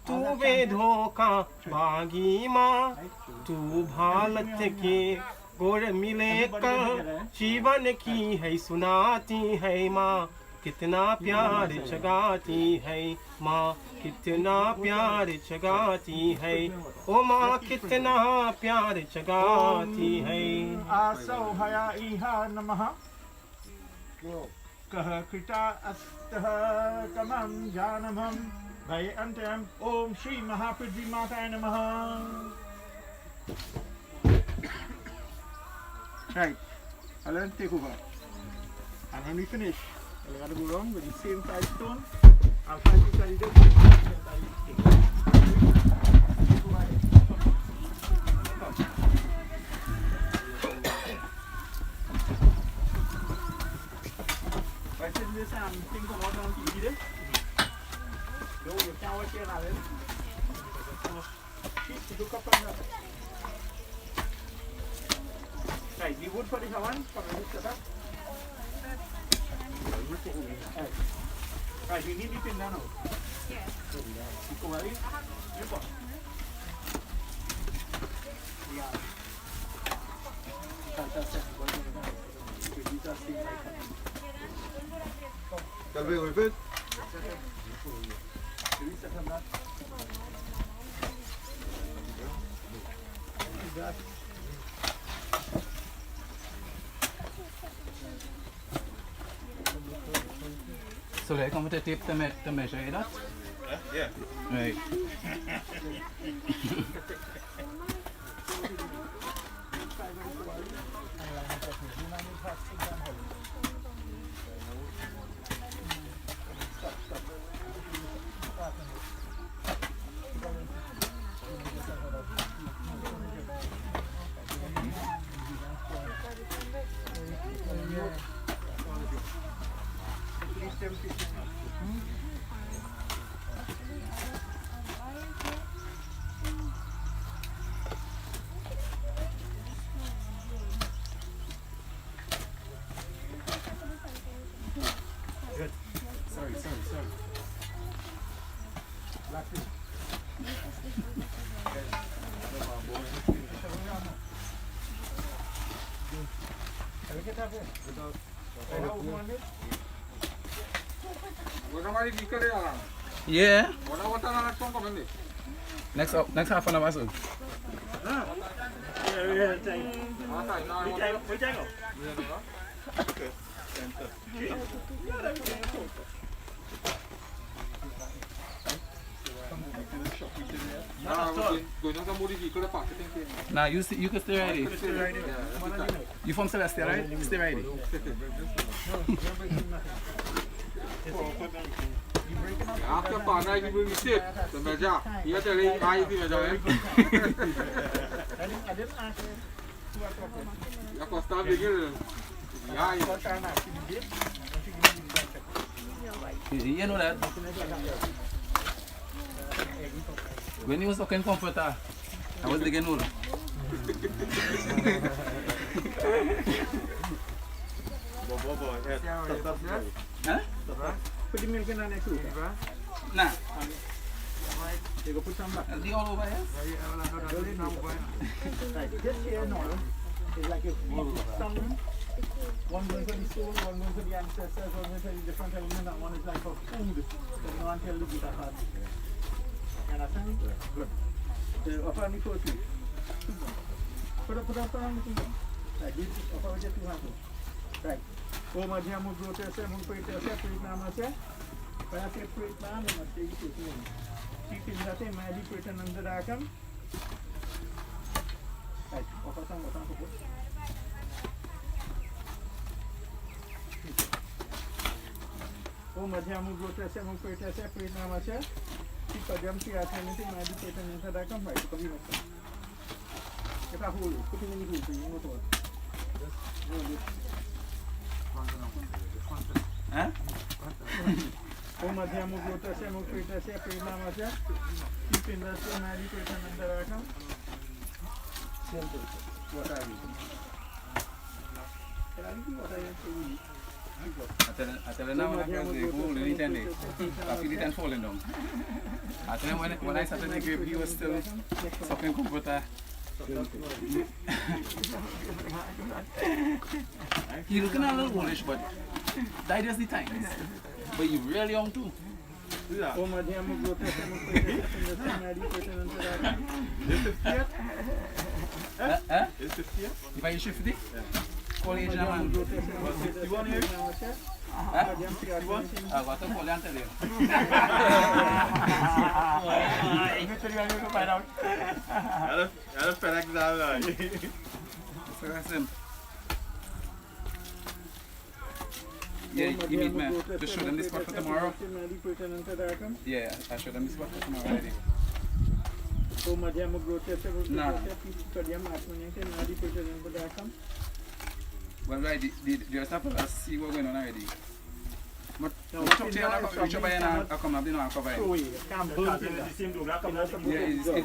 तू वेदों का बागी माँ तू भारत के गुर मिले कर जीवन की है सुनाती है माँ कितना प्यार जगाती है माँ कितना प्यार जगाती है ओ माँ कितना प्यार जगाती है
आसौ हया इहा नमः Kaha Krita Astaha Kamam Janamam Bhai Antam Om Shri Mahapridvi Mataya Namaha. Right, I'll then take over. And when we finish, I'll gotta go wrong with the same 5 stone. I'll try to carry this. Think about on TV đấy. Đâu được trao cái kia nào đấy. Shit, itu kapan dah? Right, the wood for the one, come and set up. Right, you need it in now. Yes. Iko balik. Yup. Yeah.
Can we repeat?
So they come with a tape to measure it up?
Yeah.
Right. Yeah. Next half an hour soon. Nah, you can stay ready. You from Celestia, right? Stay ready.
After partner, you will sit the measure. You tell him why is the measure. You can start bigger.
You know that? When he was talking comforter, I was digging hole. Huh?
Put the milk in the next week.
Nah.
You go put some back.
Are they all over here?
Right, this here now is like a some one going for the soul, one going for the ancestors, one going for the different element, and one is like for food. So you want to tell the guitar part. You understand? Good. So up on the first week. Put up on the two. Right, this up on the 200. Right. Om Adhyamu Grotese, Munpetese, Pritnamase, Payase Pritnam, and Mastegi Putin. Keep in that same Madi Pritan under the Akam. Right, offer some water for put. Om Adhyamu Grotese, Munpetese, Pritnamase, keep a jump here at anything Madi Pritan under the Akam, right, to be missed. Get a hole, put it in the hole, so you know what.
Huh?
Om Adhyamu Grotese, Munpetese, Pritnamase, keep in the same Madi Pritan under the Akam. What are you? What are you?
I tell them now when I first day, who really 10 days. After the 10 falling down. I tell him when I started the grave, he was still sucking comforter. He looking a little oldish, but that is the time. But you really young too.
Om Adhyamu Grotese, Munpetese, Madi Pritan under the Akam. Is 50th?
Huh?
Is 50th?
If I 50? Call age man.
51 years?
Agora estou olhando ali.
Ela espera que dá lá.
Yeah, you meet me to show them the spot for tomorrow. Yeah, I showed them the spot for tomorrow already. Nah. Well, right, the rest of us see what's going on already. But talk to you and reach over here and I'll come up, you know, I'll cover it.
It's the same dog.
Yeah, it's the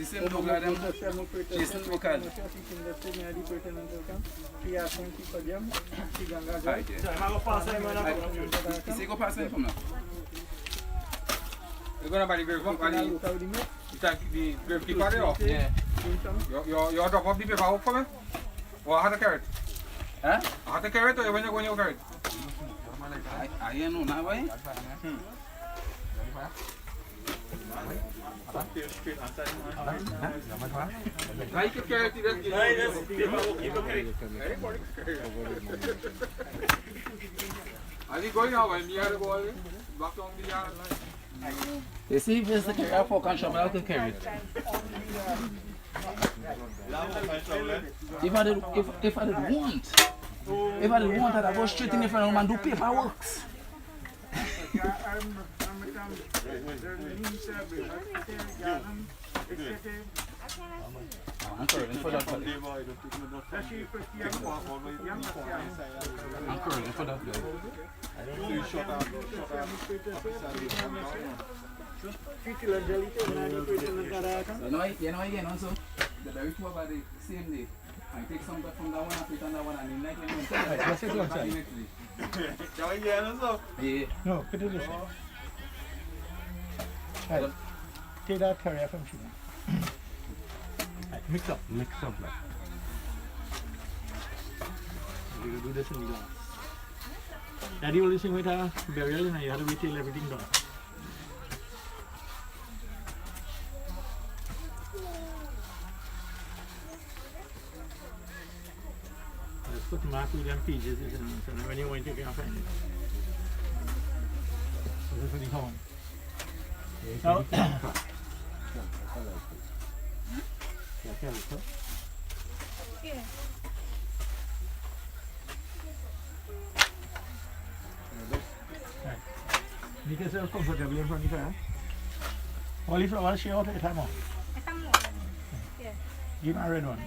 same dog like them. Jason Vocal. Right, yeah. You say go pass it from now?
You're going to buy the grave up and the grave keeper there off?
Yeah.
You drop off the paper out for me? Or I had to carry it?
Huh?
I had to carry it or when you're going to carry it?
I don't know now, why?
Now you can carry it to Are you going out when you had to go back on the yard?
You see, if it's the carry a fork and shovel, I can carry it. If I didn't want, I'd go straight in the front room and do paperwork. I'm curling for that guy. I'm curling for that guy. You know again also, the very two about the same day. I take some back from that one and put on that one and the next one.
What's it like?
Yeah.
No, put it this way. Right. Take that carrier from you. Right, mix up like. You do this in the glass. That's the only thing with a burial, and you have to wait till everything done. Let's put mark with them pages, so when you want, you can find it. This is for the home. Now,
Yeah.
Make yourself comfortable in front of the fire. Cauliflower, she out at time off.
Yeah.
Give me a red one.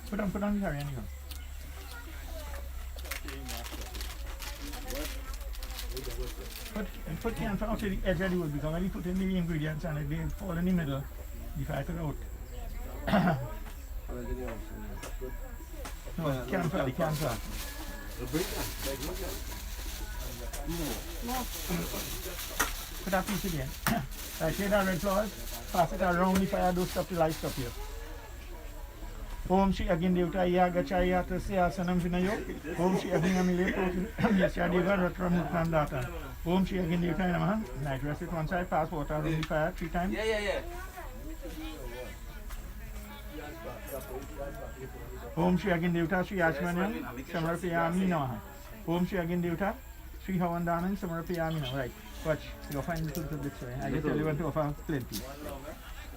Put on the carrier and you go. Put can out to the edge of the wood because when you put in the ingredients and they fall in the middle, you fire it out. No, can fall. Put that piece again. Right, take that red flowers, pass it around the fire, do stuff the light stuff here. Om Shri Agin Devta Yaga Chaya Tasya Sanam Vinayo. Om Shri Agin Amile Yasya Deva Ratramutram Data. Om Shri Agin Devta Namaha. Night rest it one side, pass water on the fire 3 times.
Yeah.
Om Shri Agin Devta Shri Ashmanam Samarpayami Namaha. Om Shri Agin Devta Shri Havandanam Samarpayami Namaha. Right, watch, you'll find the little bits right. I just tell you want to offer plenty.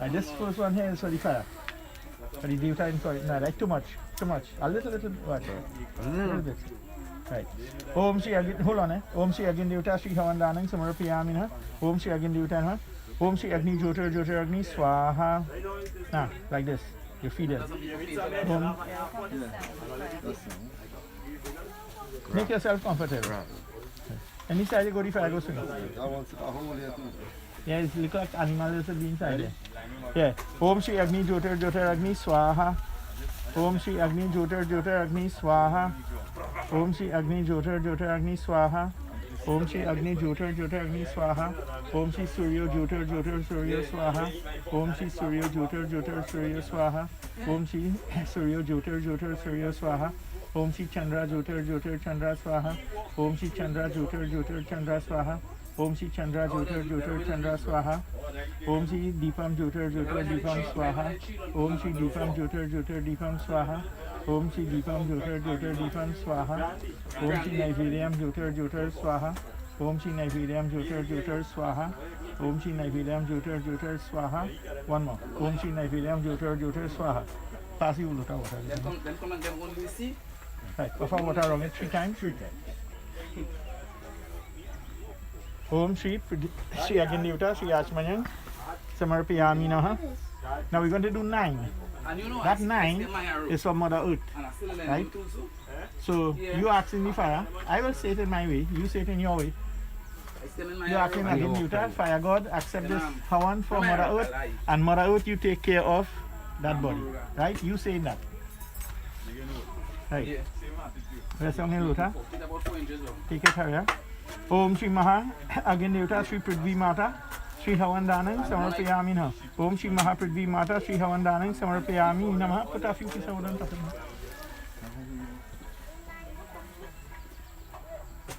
And this first one here is for the fire. For the Devta inside, no, like too much. A little, watch. A little bit. Right. Om Shri Agin, hold on, Om Shri Agin Devta Shri Havandanam Samarpayami Namaha. Om Shri Agin Devta Namaha. Om Shri Agni Jyotir Agni Swaha. Like this. You feed it. Make yourself comfortable. Any side you go, the fire goes swing. Yeah, it looks like animals will be inside there. Yeah. Om Shri Agni Jyotir Agni Swaha. Om Shri Agni Jyotir Agni Swaha. Om Shri Agni Jyotir Agni Swaha. Om Shri Agni Jyotir Agni Swaha. Om Shri Suryo Jyotir Suryo Swaha. Om Shri Suryo Jyotir Suryo Swaha. Om Shri Suryo Jyotir Suryo Swaha. Om Shri Chandra Jyotir Chandra Swaha. Om Shri Chandra Jyotir Chandra Swaha. Om Shri Chandra Jyotir Chandra Swaha. Om Shri Deepam Jyotir Deepam Swaha. Om Shri Deepam Jyotir Deepam Swaha.
Om Shri Deepam Jyotir Deepam Swaha. Om Shri Naivedayam Jyotir Swaha. Om Shri Naivedayam Jyotir Swaha. Om Shri Naivedayam Jyotir Swaha. One more. Om Shri Naivedayam Jyotir Swaha. Pass you water.
Then come and them only see.
Right, offer water around it 3 times. Om Shri again Devata, Shri Achmanyan, Samarpayami Namaha. Now we're going to do 9.
And you know,
That 9 is for Mother Earth. Right? So you ask in the fire, I will say it in my way, you say it in your way. You ask in again Devata, Fire God, accept this Hawan for Mother Earth, and Mother Earth you take care of that body. Right? You say that. Right. Where's your name, Luta? Take it, Harya. Om Shri Maha, again Devata, Shri Prithvi Mata, Shri Havan Danang, Samarpayami Namaha. Om Shri Maha Prithvi Mata, Shri Havan Danang, Samarpayami Namaha. Put a few pieces of them.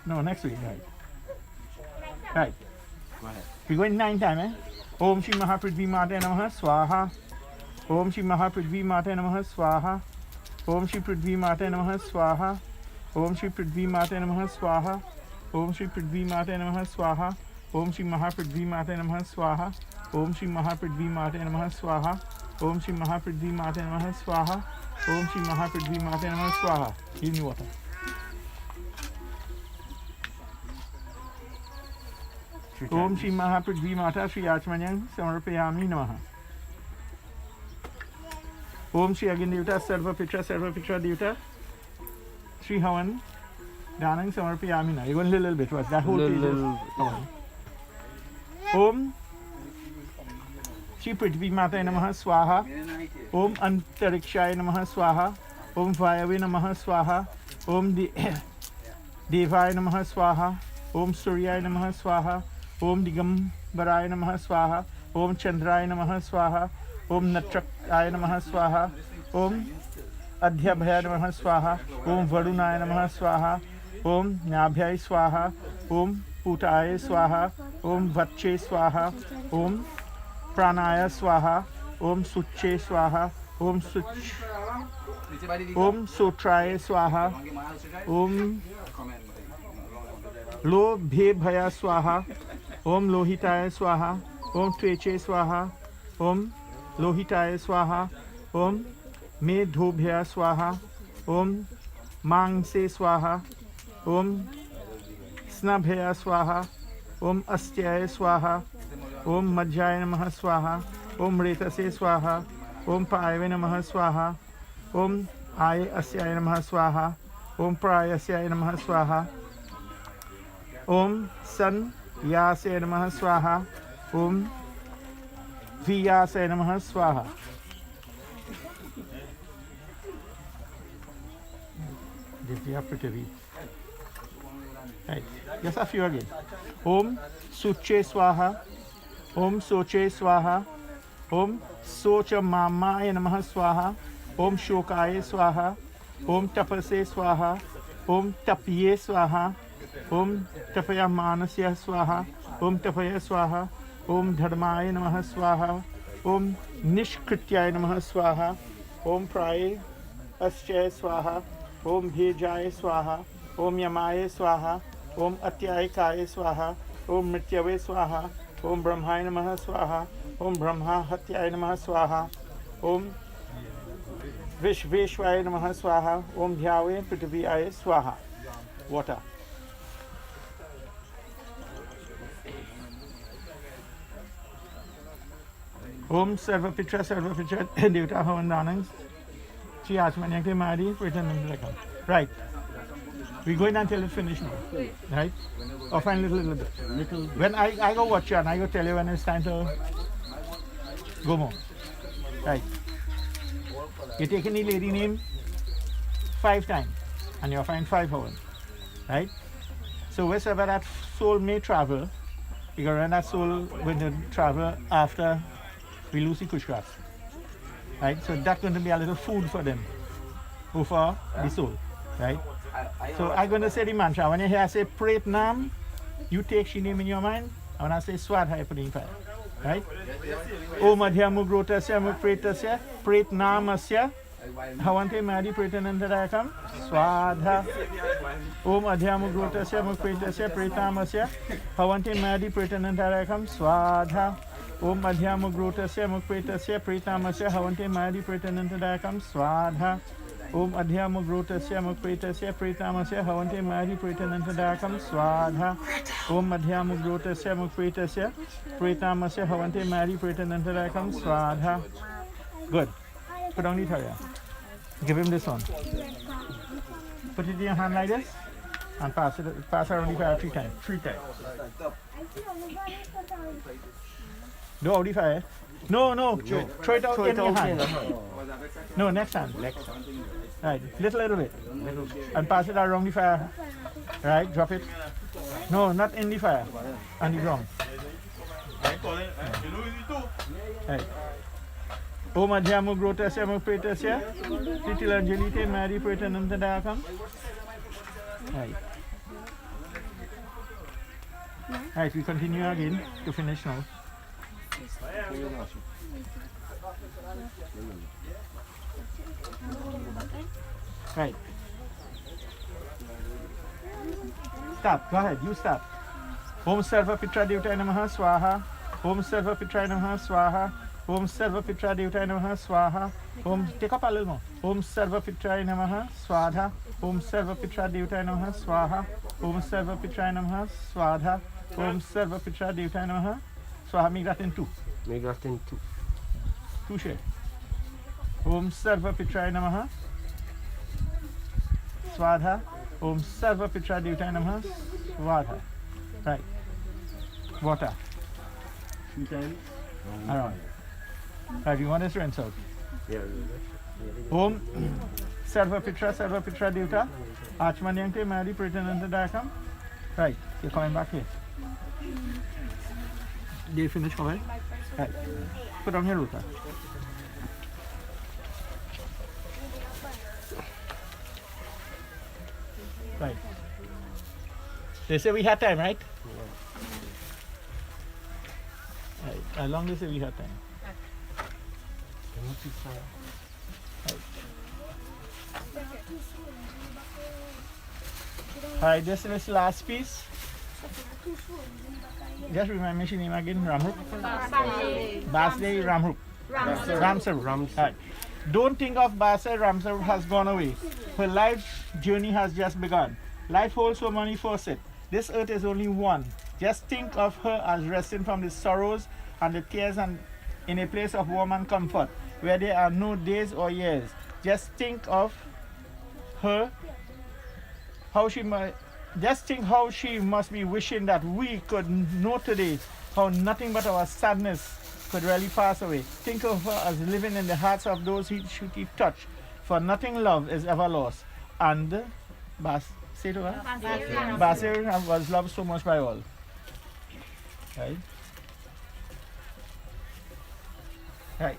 No, next week, right. Right.
Go ahead.
We're going 9 times, eh? Om Shri Maha Prithvi Mata Namaha, Swaha. Om Shri Maha Prithvi Mata Namaha, Swaha. Om Shri Prithvi Mata Namaha, Swaha. Om Shri Prithvi Mata Namaha, Swaha. Om Shri Prithvi Mata Namaha, Swaha. Om Shri Maha Prithvi Mata Namaha, Swaha. Om Shri Maha Prithvi Mata Namaha, Swaha. Om Shri Maha Prithvi Mata Namaha, Swaha. Om Shri Maha Prithvi Mata Namaha, Swaha. Give me water. Om Shri Maha Prithvi Mata, Shri Achmanyan, Samarpayami Namaha. Om Shri Agin Devata, Sarva Pitra Devata, Shri Havan, Danang Samarpayami Namaha. You're going a little bit, what's that whole page is Havan. Om Shri Prithvi Mata Namaha, Swaha. Om Antarikshaya Namaha, Swaha. Om Vayave Namaha, Swaha. Om Devaya Namaha, Swaha. Om Suryaya Namaha, Swaha. Om Digambaraya Namaha, Swaha. Om Chandraya Namaha, Swaha. Om Natrakaya Namaha, Swaha. Om Adhyabhaya Namaha, Swaha. Om Varunaya Namaha, Swaha. Om Nabhyaya Swaha. Om Putaya Swaha. Om Vache Swaha. Om Pranaya Swaha. Om Suche Swaha. Om Sotraya Swaha. Om Lobhebhaya Swaha. Om Lohitaya Swaha. Om Tweche Swaha. Om Lohitaya Swaha. Om Medhobhya Swaha. Om Mangse Swaha. Om Snabhya Swaha. Om Astyaya Swaha. Om Majjaya Namaha Swaha. Om Retase Swaha. Om Payave Namaha Swaha. Om Ay Asyaya Namaha Swaha. Om Prayasyaya Namaha Swaha. Om San Yasaya Namaha Swaha. Om Viyasaya Namaha Swaha. Divya Prithvi. Right. Just a few again. Om Suche Swaha. Om Soche Swaha. Om Socha Mamaya Namaha Swaha. Om Shokaya Swaha. Om Tapase Swaha. Om Tapye Swaha. Om Tapaya Manasya Swaha. Om Tapaya Swaha. Om Dharmaya Namaha Swaha. Om Nishkrityaya Namaha Swaha. Om Praye Asyaya Swaha. Om Bhejaya Swaha. Om Yamaya Swaha. Om Atyayakaya Swaha. Om Mrityave Swaha. Om Brahmaya Namaha Swaha. Om Brahma Hatyaya Namaha Swaha. Om Vishveshwaya Namaha Swaha. Om Dhyave Prithviyaya Swaha. Water. Om Sarva Pitra Devata Havan Danang Shri Achmanyan Ke Madi Pritanam. Right. We're going until it's finished now. Right? Or find little bit. When I go watch you and I go tell you when it's time to go more. Right. You take any lady name 5 times and you'll find 5 hours. Right? So wherever that soul may travel, you can run that soul with the travel after we lose the kushkas. Right? So that's going to be a little food for them. Or for the soul. Right? So I'm going to say the mantra. When you hear I say Pret Nam, you take she name in your mind. And when I say Swad, I put in fire. Right? Om Adhya Mugrotasya Mupretasya Pret Namasya
Havante Madi Pritanantadakam Swadha Om Adhyamugrotasya Mukvetasya Pritamasya Havante Madi Pritanantadakam Swadha Om Adhyamugrotasya Mukvetasya Pritamasya Havante Madi Pritanantadakam Swadha Om Adhyamugrotasya Mukvetasya Pritamasya Havante Madi Pritanantadakam Swadha Om Adhyamugrotasya Mukvetasya Pritamasya Havante Madi Pritanantadakam Swadha. Good. Put on the tire. Give him this one. Put it in your hand like this and pass around the fire 3 times. 3 times. Do all the fire. No. Throw it out in your hand. No, next hand. Right, little bit. And pass it around the fire. Right, drop it. No, not in the fire. On the ground. Right. Om Adhyamugrotasya Mukvetasya Titilanjalite Madi Pritanantadakam. Right. Right, we continue again to finish now. Right. Stop. Go ahead. You stop. Om Sarva Pitra Devataye Namaha Swaha. Om Sarva Pitraye Namaha Swaha. Om Sarva Pitra Devataye Namaha Swaha. Om, take up a little more. Om Sarva Pitraye Namaha Swadha. Om Sarva Pitra Devataye Namaha Swaha. Om Sarva Pitraye Namaha Swadha. Om Sarva Pitra Devataye Namaha Swaha. Make that in 2.
Make that in 2.
2 share. Om Sarva Pitraye Namaha Swadha. Om Sarva Pitra Devataye Namaha Swadha. Right. Water.
3 times.
Around. Right, you want this rinse out?
Yeah.
Om Sarva Pitra Devata Achmanyante Madi Pritanantadakam. Right, you're coming back here. Did you finish coming? Right. Put on your ruta. Right. They say we had time, right? Right. As long as we have time. Alright, this is this last piece. Just remind me your name again, Ramsaroop? Basdaye Ramsaroop. Ramsaroop. Right. Don't think of Basdaye Ramsaroop has gone away. Her life journey has just begun. Life holds so many facets. This earth is only one. Just think of her as resting from the sorrows and the tears and in a place of warmth and comfort, where there are no days or years. Just think of her, just think how she must be wishing that we could know today how nothing but our sadness could really pass away. Think of her as living in the hearts of those who keep touch, for nothing love is ever lost. And say to her, Basdaye was loved so much by all. Right? Right.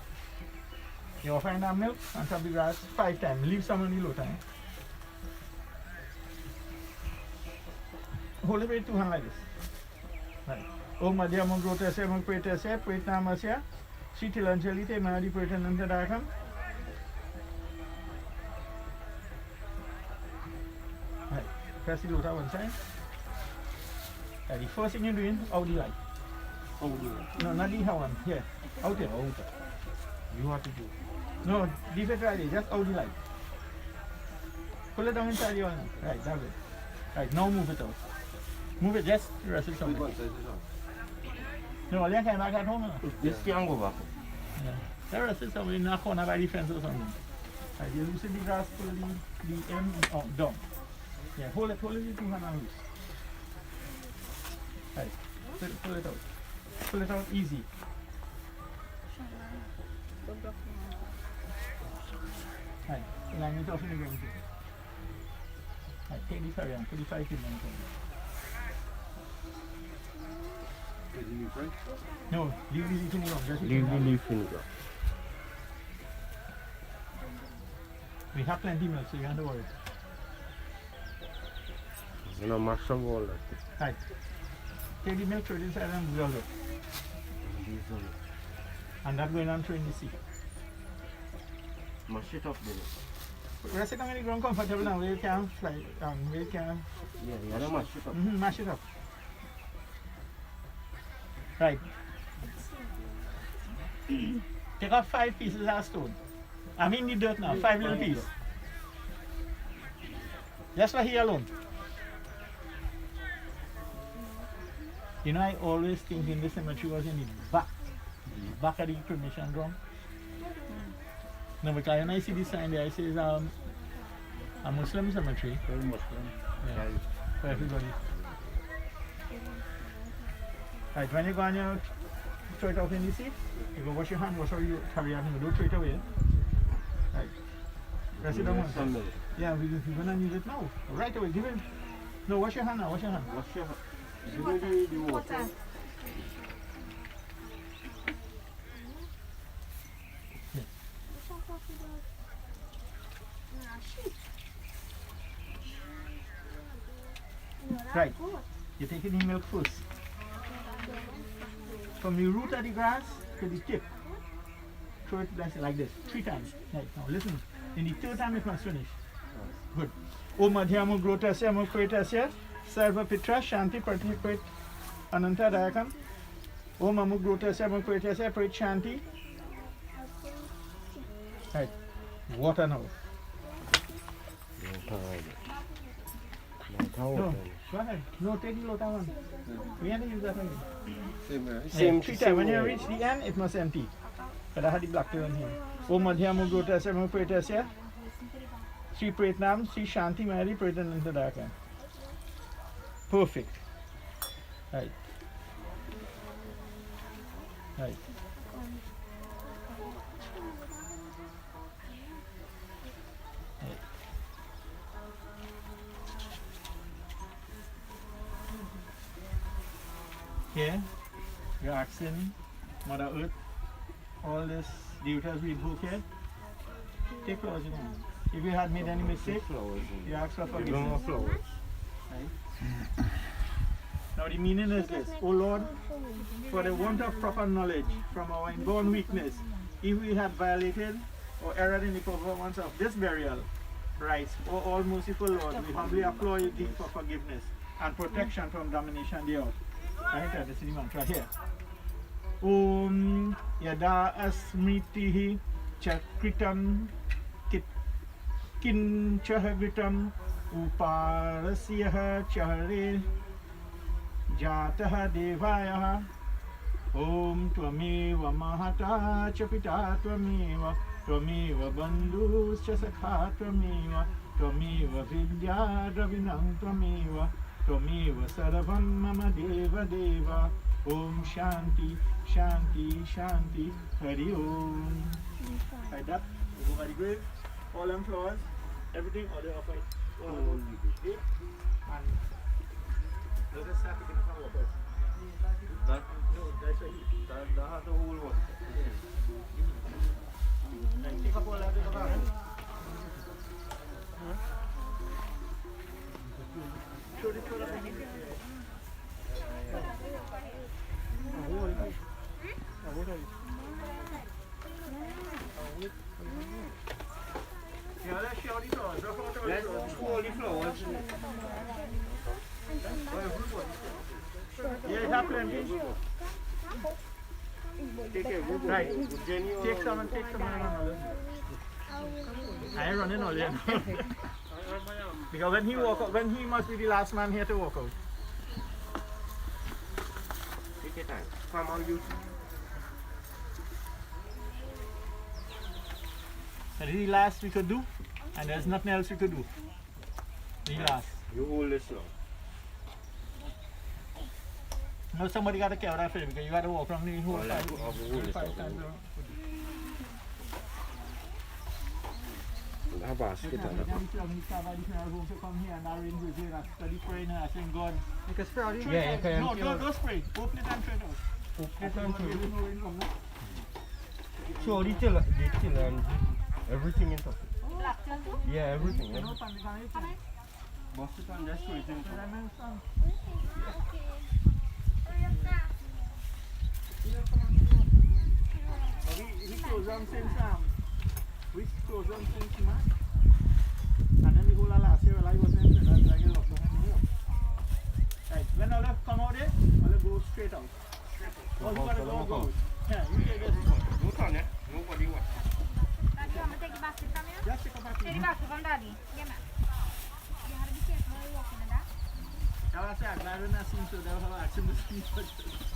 You find that milk on top of the grass 5 times. Leave some on the low time. Hold it with 2 hands like this. Right. Om Adhyamugrotasya Mukvetasya Pritamasya Shitilanjalite Madi Pritanantadakam. Right. Press the lota one side. Right. The first thing you're doing, out the light. No, not the one. Here. Out here.
You have to do.
No, leave it right there. Just out the light. Pull it down inside the oven. Right, that's it. Right, now move it out. Move it, just rest it somewhere. No, all you can back at home. No?
This can go back.
Yeah. Just rest it somewhere in the corner by the fence or something. Right, you loosen the grass, pull the end down. Yeah, hold it with 2 hands and loose. Right, pull it out. Pull it out easy. Right, line it off in the ground. Right, take the ferry and put the 5 in there. No, leave the leaf in the ground. Just
Leave the leaf in there.
We have plenty of milk, so you don't have to worry.
You know, mash up all that.
Right. Take the milk, throw it inside and boil it. And that's going on through in the sea.
mash it up there.
Rest it on the ground comfortable now where you can fly, where you can
Yeah, you gotta mash it up.
mash it up. Right. Take out 5 pieces of stone. I mean the dirt now, 5 little pieces. Just for here alone. You know, I always think in the cemetery was in the back of the cremation ground. No, because when I see this sign there, it says a Muslim cemetery.
Very Muslim.
Yeah, for everybody. Right, when you go and you throw it out in the sea, you go wash your hand, wash your carry on, you don't throw it away. Right. Press it down one time. Yeah, we're gonna need it now. Right away, give it. No, wash your hand now, wash your hand.
Wash your hand. Give me the water.
Right. You take the milk first. From the root of the grass to the tip. Throw it like this, 3 times. Right, now listen. In the 3rd time it must finish. Good. Om Madhyamo Grotasya Mukretasya Sarva Pitra Shanti Pratiprit Ananta Dayakam. Om Amu Grotasya Mukretasya Prit Shanti. Right. Water now. No, go ahead. No, take the lota one. We have to use that again.
Same
3 times. When you reach the end, it must empty. But I had the black tail in here. Om Madhyamo Grotasya Mukretasya 3 Pratnam, 3 Shanti Mary Pratananta Dayakam. Perfect. Right. Right. Here, you're asking Mother Earth, all this devotees we invoke here, take flowers in hand. If you had made any mistake, you ask for forgiveness. Right? Now the meaning is this: O Lord, for the want of proper knowledge from our inborn weakness, if we had violated or erred in the performance of this burial rites, O all merciful Lord, we humbly implore thee for forgiveness and protection from domination thereof. Right, this is the mantra here. Om yada asmritihi chakritam kinchahagritam uparasyaha chahare jataha devaya. Om tvameva mahata chapita tvameva tvameva bandhus chasakha tvameva tvameva vidya dravinam tvameva Tvameva sarvam mama deva deva. Om shanti shanti shanti hari om. Like that, we go by the grave, all them flowers, everything, all the offer, all the it, and let us start picking up our waters.
That,
No, that's right.
that has the whole one.
Like, take up all that in the back. Show the shoulder. Yeah, let's show the flowers.
Let's pour the flowers.
Yeah, it have plenty.
Take a good
Right.
Jenny or
Take some and take some and run all. I ain't running all yet. Because when he walk out, when he must be the last man here to walk out.
take your time. Come on, you.
That is the last we could do, and there's nothing else we could do. The last.
You hold this now.
Now somebody got to carry that for you because you got to walk from the whole
I'll
side.
hold this
Five
now.
times around.
A basket
You
and
can tell me somebody room to come here and arrange with you and study praying and asking God.
Because Friday,
Yeah, you can.
No, don't spray. Open it and throw it out. Open it and
So detail and everything in top. Yeah, everything. Yeah. Bust it and just throw it in top.
We close on since we close
don't think too much. And then you go la la, say well I wasn't and then I get locked down in here. Right, when I'll come out there, I'll go straight out. Oh, you gotta go. Yeah, you take this.
No turn, yeah? Nobody watch.
Daddy, you want to take the basket from here?
Just take a back.
Take the basket from Daddy. Yeah, man. You have to be careful while you're walking in that.
I was glad when I seen so they were asking the speech.